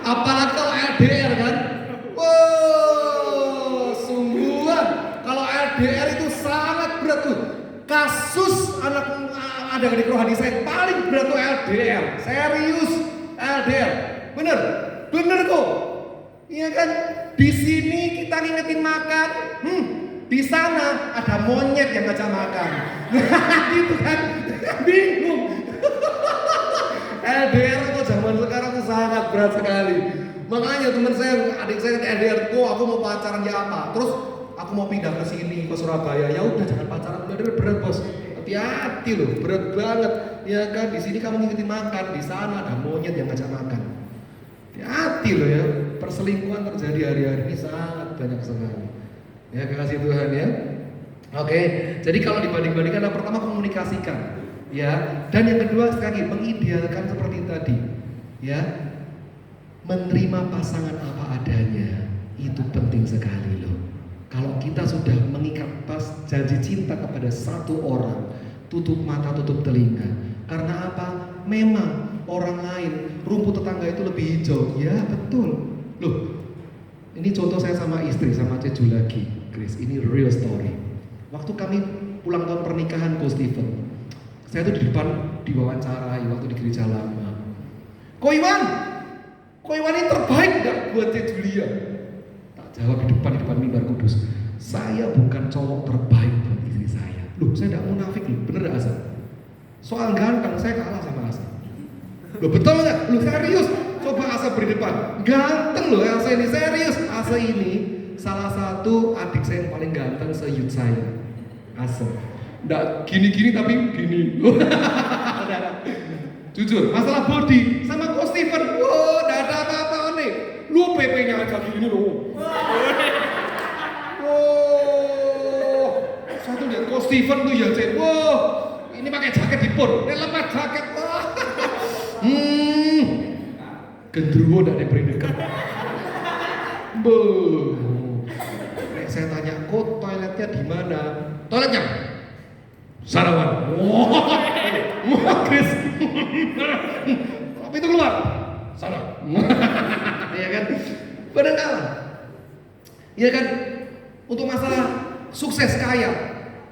Speaker 2: Apalagi kalau LDR kan? Wow, sungguhan. Kalau LDR itu sangat berat tuh. Kasus anak ada di rohani saya paling berat tuh LDR. Serius LDR. Bener kok. Iya kan? Di sini kita ngingetin makan. Di sana ada monyet yang ngajak makan. Gitu kan? Bingung. LDR itu zaman sekarang itu sangat berat sekali. Makanya teman saya, adik saya LDR, aku mau pacaran ya apa? Terus aku mau pindah ke sini ke Surabaya. Ya udah jangan pacaran, udah berat bos. Hati-hati loh, berat banget. Ya kan, di sini kamu ngingetin makan, di sana ada monyet yang ngajak makan. Hati-hati loh ya, perselingkuhan terjadi hari-hari ini sangat banyak sekali. Ya kasih Tuhan ya. Oke, jadi kalau dibanding-bandingkan, yang pertama komunikasikan, ya. Dan yang kedua sekali mengidealkan seperti tadi, ya. Menerima pasangan apa adanya itu penting sekali loh. Kalau kita sudah mengikat janji cinta kepada satu orang, tutup mata, tutup telinga. Karena apa? Memang orang lain, rumput tetangga itu lebih hijau. Ya betul. Loh, ini contoh saya sama istri, sama Ceju lagi, Chris. Ini real story. Waktu kami ulang tahun pernikahan Coach Stephen, saya tuh di depan diwawancarai waktu di gereja lama. Ko Iwan ini terbaik gak buat Ceju Lia? Tak jawab di depan mimbar kudus. Saya bukan cowok terbaik buat istri saya. Loh, saya tidak munafik loh, bener gak Asa? Soal ganteng saya kalah sama Asa. Loh betul gak? Loh serius? Coba Asa beri depan. Ganteng loh Asa ini, serius. Asa ini salah satu adik saya yang paling ganteng se-youth saya. Asa. Nggak gini-gini tapi gini. Jujur, masalah body sama Coach Stephen. Wow, nggak ada apa-apa nih. Lu PP-nya aja gini loh. Wow, saya tuh lihat Coach Stephen tuh ya cek. Wow, ini pakai jaket dipur. Ini lepas jaket. Wah. Gendruwo nggak diberi dekat. Saya tanya, kok toiletnya di mana? Toiletnya? Sarawan. Wah, Chris. Apa itu keluar? Sana. Iya kan? Benar. Iya kan? Untuk masalah sukses kaya,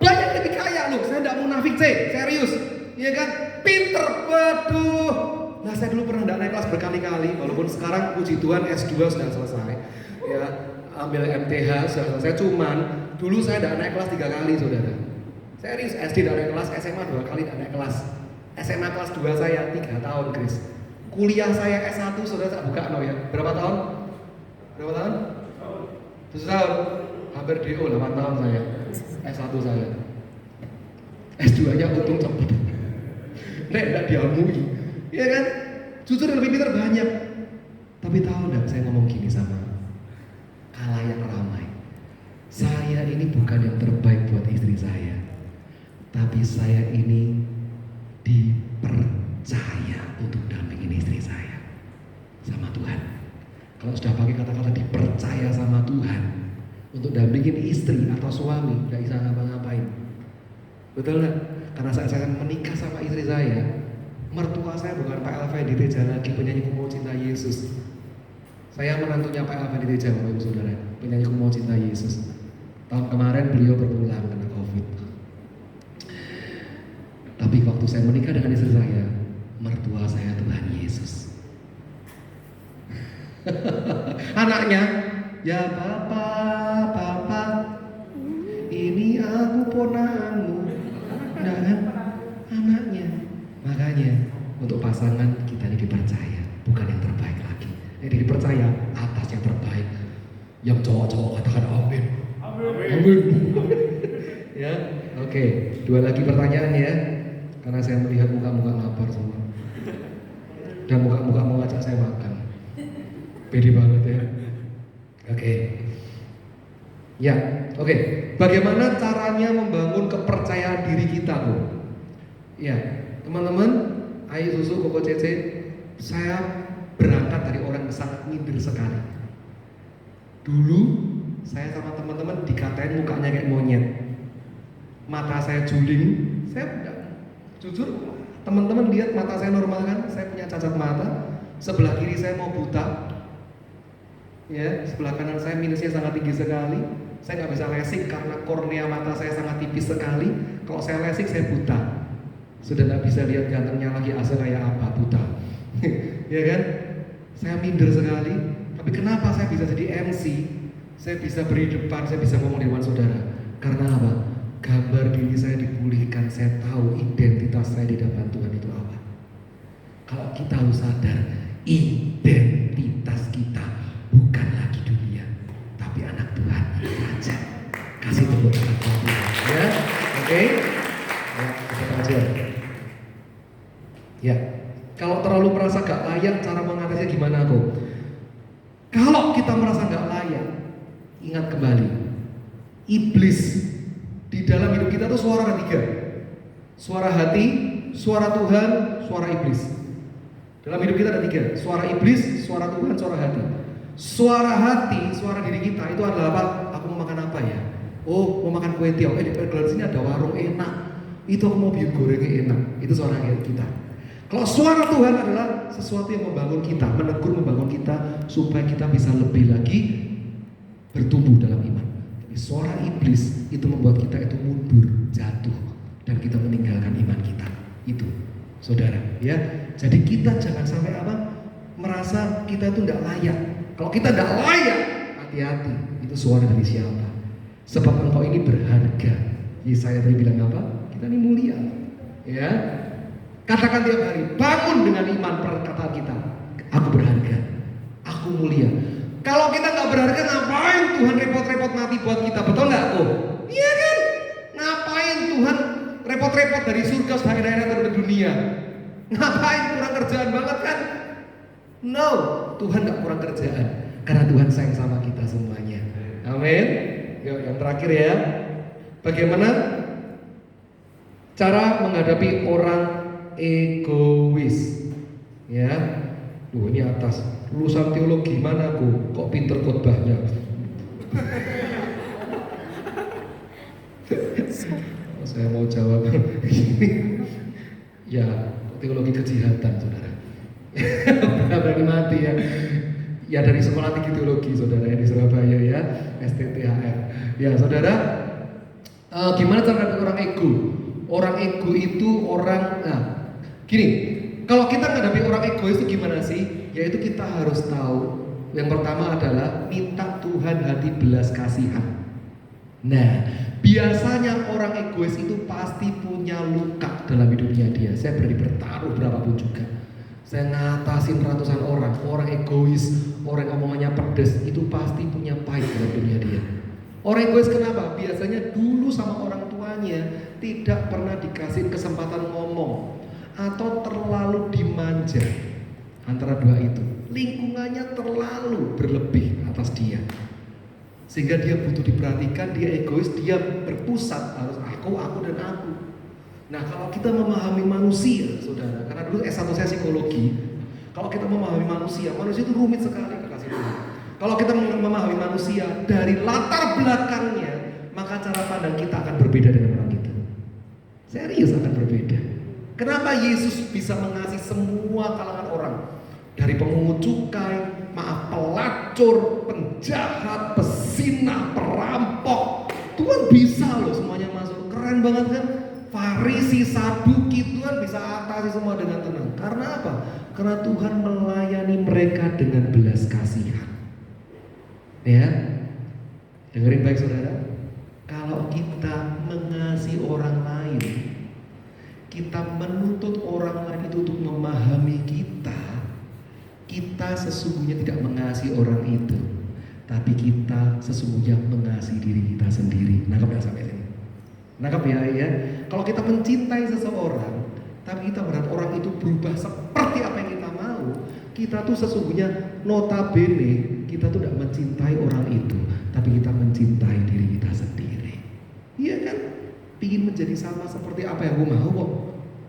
Speaker 2: banyak lebih kaya loh. Saya tidak munafik serius. Iya kan? Pinter, waduh. Nah saya dulu pernah tidak naik kelas berkali-kali, walaupun sekarang puji Tuhan S2 sudah selesai. Ya, ambil MTH sudah selesai. Cuman dulu saya tidak naik kelas 3 kali, saudara. Serius, SD tidak naik kelas, SMA 2 kali tidak naik kelas. SMA kelas 2 saya 3 tahun, Chris. Kuliah saya S1 sudah tak buka ya. Berapa tahun? 7 tahun. Hampir DO 8 tahun saya. S1 saya. S2-nya untung cepet. Nek enggak diamui. Iya kan? Jujur yang lebih pintar banyak. Tapi tahu enggak saya ngomong gini sama khalayak ramai. Saya ini bukan yang terbaik buat istri saya. Tapi saya ini dipercaya untuk dampingin istri saya sama Tuhan. Kalau sudah pakai kata-kata dipercaya sama Tuhan untuk dampingin istri atau suami, nggak bisa ngapa-ngapain. Betul nggak? Karena saya akan menikah sama istri saya. Mertua saya bukan Pak Elva di Teja lagi, penyanyi Ku Mau Cinta Yesus.
Speaker 1: Saya menantunya Pak Alvan di Jawa, Ibu Saudara, penyanyi Ku Mau Cinta Yesus. Tahun kemarin beliau berpulang karena COVID. Tapi waktu saya menikah dengan istri saya, mertua saya Tuhan Yesus. Anaknya, ya Papa, ini aku ponaanmu. Nah kan, anaknya. Makanya untuk pasangan kita ini dipercaya, bukan yang terbaik lagi. Ini dipercaya atas yang terbaik. Yang cowok-cowok katakan amin. Amin. Ya, oke. Dua lagi pertanyaan ya, karena saya melihat muka-muka lapar semua. Dan muka-muka mau ngajak saya makan. Pede banget ya. Oke. Ya, oke. Bagaimana caranya membangun kepercayaan diri kita, Bu? Ya, teman-teman, Ayu Susu, Koko Cece, saya berangkat dari orang yang sangat minder sekali. Dulu saya sama teman-teman dikatain mukanya kayak monyet, mata saya juling. Saya enggak, jujur, teman-teman lihat mata saya normal kan? Saya punya cacat mata, sebelah kiri saya mau buta. Ya, sebelah kanan saya minusnya sangat tinggi sekali. Saya nggak bisa lesik karena kornea mata saya sangat tipis sekali. Kalau saya lesik saya buta. Sudah nggak bisa lihat gantengnya lagi Asa kayak apa, buta. Ya kan? Saya minder sekali. Tapi kenapa saya bisa jadi MC? Saya bisa beri depan, saya bisa ngomong di depan saudara. Karena apa? Gambar diri saya dipulihkan. Saya tahu identitas saya di depan Tuhan itu apa. Kalau kita harus sadar, identitas kita bukan lagi dunia, tapi anak Tuhan aja. Kasih tepuk tangan buat Tuhan, ya, oke? Ya, kita aja. Ya, kalau terlalu merasa gak layak, cara mengatasinya gimana kok? Kalau kita merasa gak layak, ingat kembali, iblis di dalam hidup kita tuh suara ketiga. Suara hati, suara Tuhan, suara iblis. Dalam hidup kita ada tiga, suara iblis, suara Tuhan, suara hati. Suara hati, suara diri kita itu adalah apa? Aku mau makan apa ya? Oh, mau makan kue tiaw. Di pergelan sini ada warung enak. Itu aku mau bikin gorengnya enak. Itu suara kita. Kalau suara Tuhan adalah sesuatu yang membangun kita, menegur, membangun kita supaya kita bisa lebih lagi bertumbuh dalam iman. Tapi suara iblis itu membuat kita itu mundur, jatuh, dan kita meninggalkan iman kita. Itu, saudara, ya. Jadi kita jangan sampai apa? Merasa kita itu tidak layak. Kalau kita tidak layak, hati-hati. Itu suara dari siapa? Sebab engkau ini berharga. Yesaya tadi bilang apa? Kita ini mulia. Ya. Katakan tiap hari, bangun dengan iman perkataan kita. Aku berharga. Aku mulia. Kalau kita nggak berharga, ngapain Tuhan repot-repot mati buat kita? Betul nggak tuh? Iya kan? Ngapain Tuhan repot-repot dari surga sampai daerah ke dunia? Ngapain kurang kerjaan banget kan? No, Tuhan gak kurang kerjaan karena Tuhan sayang sama kita semuanya. Amin. Yuk, yang terakhir ya. Bagaimana cara menghadapi orang egois? Ya, ini atas lulusan teologi mana aku? Kok pinter khotbahnya? Saya mau jawab ya, teologi kejahatan, saudara. Berani mati ya. Ya dari sekolah tinggi teologi, saudara, ya di Surabaya ya, STTHF. Ya, saudara, gimana cara orang ego? Orang ego itu orang, gini, kalau kita menghadapi orang egois itu gimana sih? Yaitu kita harus tahu, yang pertama adalah minta Tuhan hati belas kasihan. Nah, biasanya orang egois itu pasti punya luka dalam hidupnya dia. Saya berani bertaruh berapapun juga. Saya ngatasin ratusan orang egois, orang omongannya pedes, itu pasti punya pahit dalam dunia dia. Orang egois kenapa? Biasanya dulu sama orang tuanya tidak pernah dikasih kesempatan ngomong atau terlalu dimanja. Antara dua itu, lingkungannya terlalu berlebih atas dia. Sehingga dia butuh diperhatikan, dia egois, dia berpusat harus aku dan aku. Nah, kalau kita memahami manusia, saudara, karena dulu S1 saya psikologi, kalau kita memahami manusia itu rumit sekali, kekasih Tuhan. Kalau kita memahami manusia dari latar belakangnya, maka cara pandang kita akan berbeda dengan orang itu. Serius akan berbeda. Kenapa Yesus bisa mengasihi semua kalangan orang?
Speaker 2: dari pemungut cukai, maaf, pelacur, penjahat, pesinah, perampok. Tuhan bisa loh semuanya masuk. Keren banget kan? Farisi, Saduki, Tuhan bisa atasi semua dengan tenang. Karena apa? Karena Tuhan melayani mereka dengan belas kasihan. Ya, dengerin baik saudara. Kalau kita mengasihi orang lain, kita menuntut orang lain itu untuk memahami kita sesungguhnya tidak mengasihi orang itu, tapi kita sesungguhnya mengasihi diri kita sendiri. Nangkap ya sampai sini? Nangkap ya, ya. Kalau kita mencintai seseorang, tapi kita berharap orang itu berubah seperti apa yang kita mau, kita tuh sesungguhnya notabene kita tuh tidak mencintai orang itu, tapi kita mencintai diri kita sendiri. Iya kan? Ingin menjadi sama seperti apa yang gue mau kok,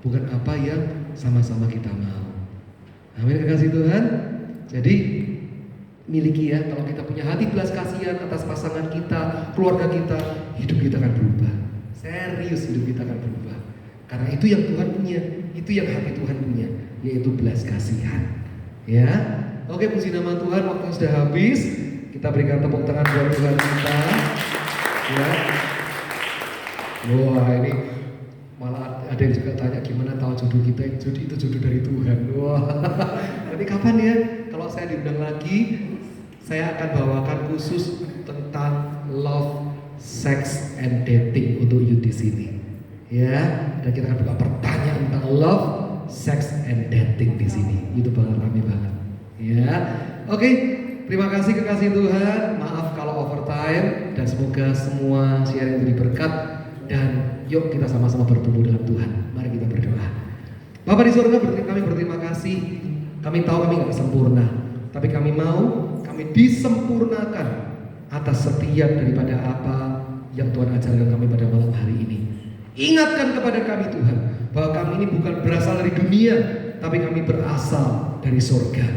Speaker 2: bukan apa yang sama-sama kita mau. Amin, kekasih Tuhan. Jadi miliki ya, kalau kita punya hati belas kasihan atas pasangan kita, keluarga kita, hidup kita akan berubah. Serius, hidup kita akan berubah. Karena itu yang Tuhan punya, itu yang hati Tuhan punya, yaitu belas kasihan. Ya, oke, puji nama Tuhan. Waktu sudah habis, kita berikan tepuk tangan buat Tuhan kita. Ya. Wah, ini malah ada yang juga tanya gimana tahu jodoh kita, itu jodoh dari Tuhan. Wah, nanti kapan ya? Kalau saya diundang lagi, saya akan bawakan khusus tentang love, sex, and dating untuk you di sini. Ya, dan kita akan buka pertanyaan tentang love, sex, and dating di sini. Itu bakal rame banget. Ya, oke. Terima kasih kekasih Tuhan. Maaf kalau overtime, dan semoga semua sharing itu berkat. Dan yuk kita sama-sama bertumbuh dalam Tuhan. Mari kita berdoa. Bapa di surga, kami berterima kasih. Kami tahu kami gak sempurna, tapi kami mau kami disempurnakan atas setiap daripada apa yang Tuhan ajarkan kami pada malam hari ini. Ingatkan kepada kami Tuhan, bahwa kami ini bukan berasal dari dunia, tapi kami berasal dari surga.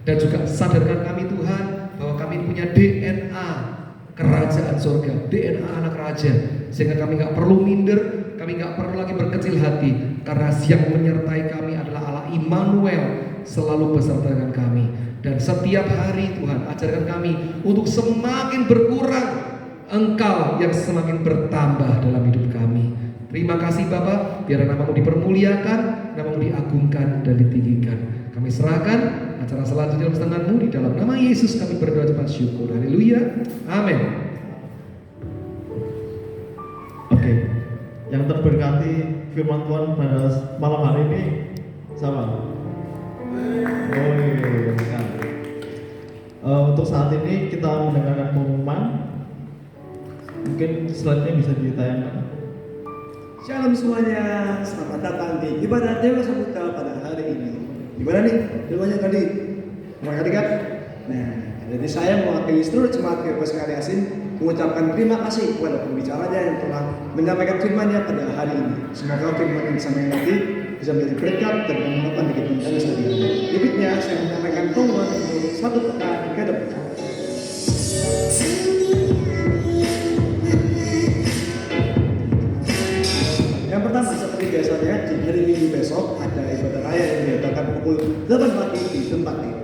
Speaker 2: Dan juga sadarkan kami Tuhan, bahwa kami punya DNA kerajaan surga, DNA anak raja, sehingga kami gak perlu minder, kami gak perlu lagi berkecil hati, karena yang menyertai kami adalah Allah Immanuel, selalu beserta dengan kami. Dan setiap hari Tuhan ajarkan kami untuk semakin berkurang, Engkau yang semakin bertambah dalam hidup kami. Terima kasih Bapa, biar namamu dipermuliakan, namamu diagungkan dan ditinggikan. Kami serahkan acara selanjutnya dalam tangan-Mu, di dalam nama Yesus kami berdoa cepat syukur. Haleluya. Amin.
Speaker 3: Oke, yang terberkati firman Tuhan pada malam hari ini sama. Oh iya. Untuk saat ini kita mendengarkan pengumuman. Mungkin slide-nya bisa ditayangkan.
Speaker 4: Shalom semuanya, selamat datang di ibadah Dewa Sambuta pada hari ini. Gimana nih? Doanya tadi? Mulai tadi kan? Nah, jadi saya mewakili seluruh jemaat GPS Karya Asin mengucapkan terima kasih kepada pembicaranya yang telah menyampaikan firman-Nya pada hari ini. Semoga firman yang disampaikan nanti bisa menjadi berkat dan menguatkan bagi teman-teman sekalian. Berikutnya saya menyampaikan pengumuman untuk satu pekan ke depan. Yang pertama, seperti biasanya di hari Minggu besok ada ibadah raya yang diadakan pukul 8 pagi di tempat ini.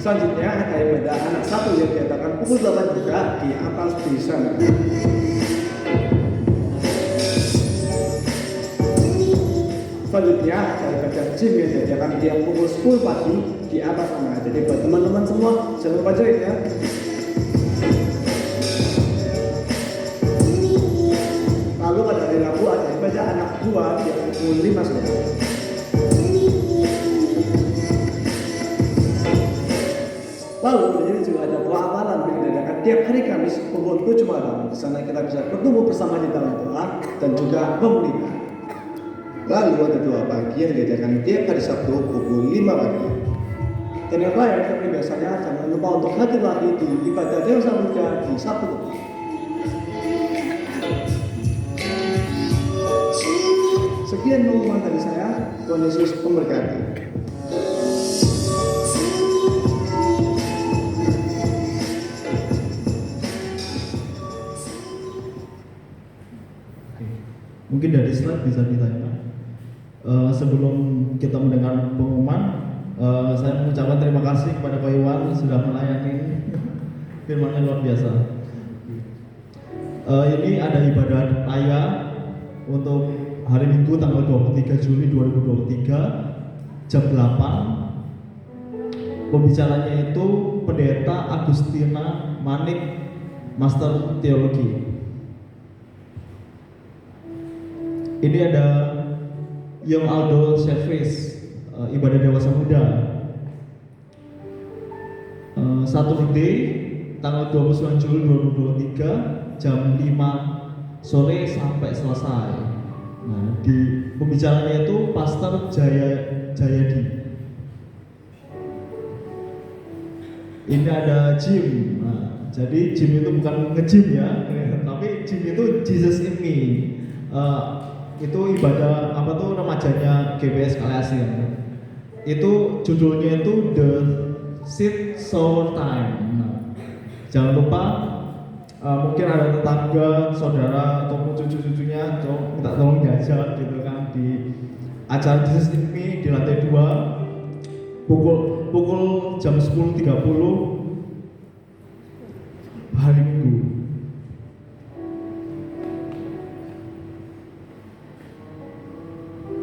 Speaker 4: Selanjutnya ada ibadah anak satu yang diadakan pukul 8 juga di atas di sana. Selanjutnya ada ibadah gym yang diadakan tiap pukul 10 pagi di atas sana. Jadi buat teman-teman semua jangan lupa join ya. Lalu pada hari Rabu ada ibadah anak 2 yang pukul 5 sore. Lalu di sini juga ada doa amalan yang diadakan tiap hari Kamis pukul 7 malam. Di sana kita bisa bertemu bersama di dalam doa dan juga memulihkan. Lalu ada doa pagi yang diadakan tiap hari Sabtu pukul 5 pagi. Dan yang lain seperti biasanya jangan lupa untuk hadir lagi di ibadah Dewa Sambuta di Sabtu. Sekian pengumuman dari saya. Tuhan Yesus memberkati.
Speaker 3: Mungkin dari slide bisa ditayangkan. Sebelum kita mendengar pengumuman, saya mengucapkan terima kasih kepada Ko Iwan sudah melayani firman yang luar biasa. Ini ada ibadah raya untuk hari Minggu tanggal 23 Juli 2023 jam 8. Pembicaranya itu Pendeta Agustina Manik, Master Teologi. Ini ada Young Aldo Service, ibadah dewasa muda. Saturday tanggal 29 Juli 2023 jam 5 sore sampai selesai. Nah, di pembicaranya itu Pastor Jayadi. Ini ada gym. Nah, jadi gym itu bukan nge-gym ya, tapi gym itu Jesus in me. Itu ibadah apa tuh remajanya GBS Kaliasian. Itu judulnya itu The Seed Sower Time. Nah, jangan lupa mungkin ada tetangga, saudara atau cucu-cucunya atau minta tolong diajak gitu kan di acara Jesus in Me di lantai 2 pukul jam 10.30 hari Minggu.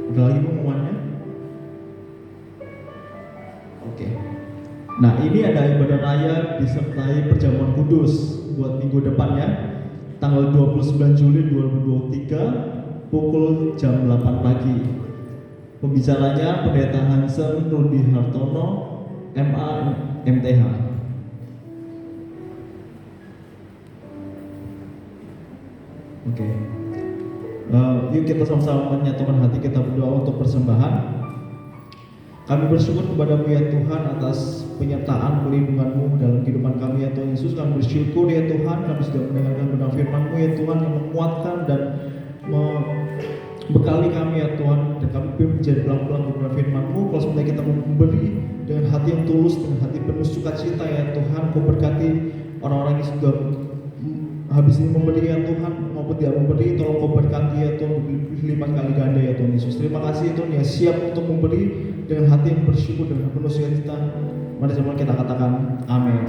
Speaker 3: Udah lagi pengumumannya? Oke. Nah, ini ada ibadah raya disertai perjamuan kudus buat minggu depan ya. Tanggal 29 Juli 2023 pukul jam 8 pagi. Pembicaranya Pendeta Hansen Rudi Hartono, MA MTH. Oke. Yuk kita sama-sama menyatukan hati kita berdoa untuk persembahan. Kami bersyukur kepadamu ya Tuhan atas penyertaan perlindunganmu dalam kehidupan kami ya Tuhan Yesus. Kami bersyukur ya Tuhan kami sudah mendengarkan benar firman-Mu ya Tuhan yang menguatkan dan bekali kami ya Tuhan. Dan kami menjadi pelan-pelan benar firman-Mu. Kalau sebenarnya kita memberi dengan hati yang tulus, dengan hati penuh sukacita ya Tuhan. Kau berkati orang-orang yang sudah habis ini memberi ya Tuhan maupun tidak memberi, tolong Kau berkati ya Tuhan berlipat kali ganda ya Tuhan Yesus. Terima kasih ya Tuhan yang siap untuk memberi dengan hati yang bersyukur dan penuh sukacita. Mari sama kita katakan amin.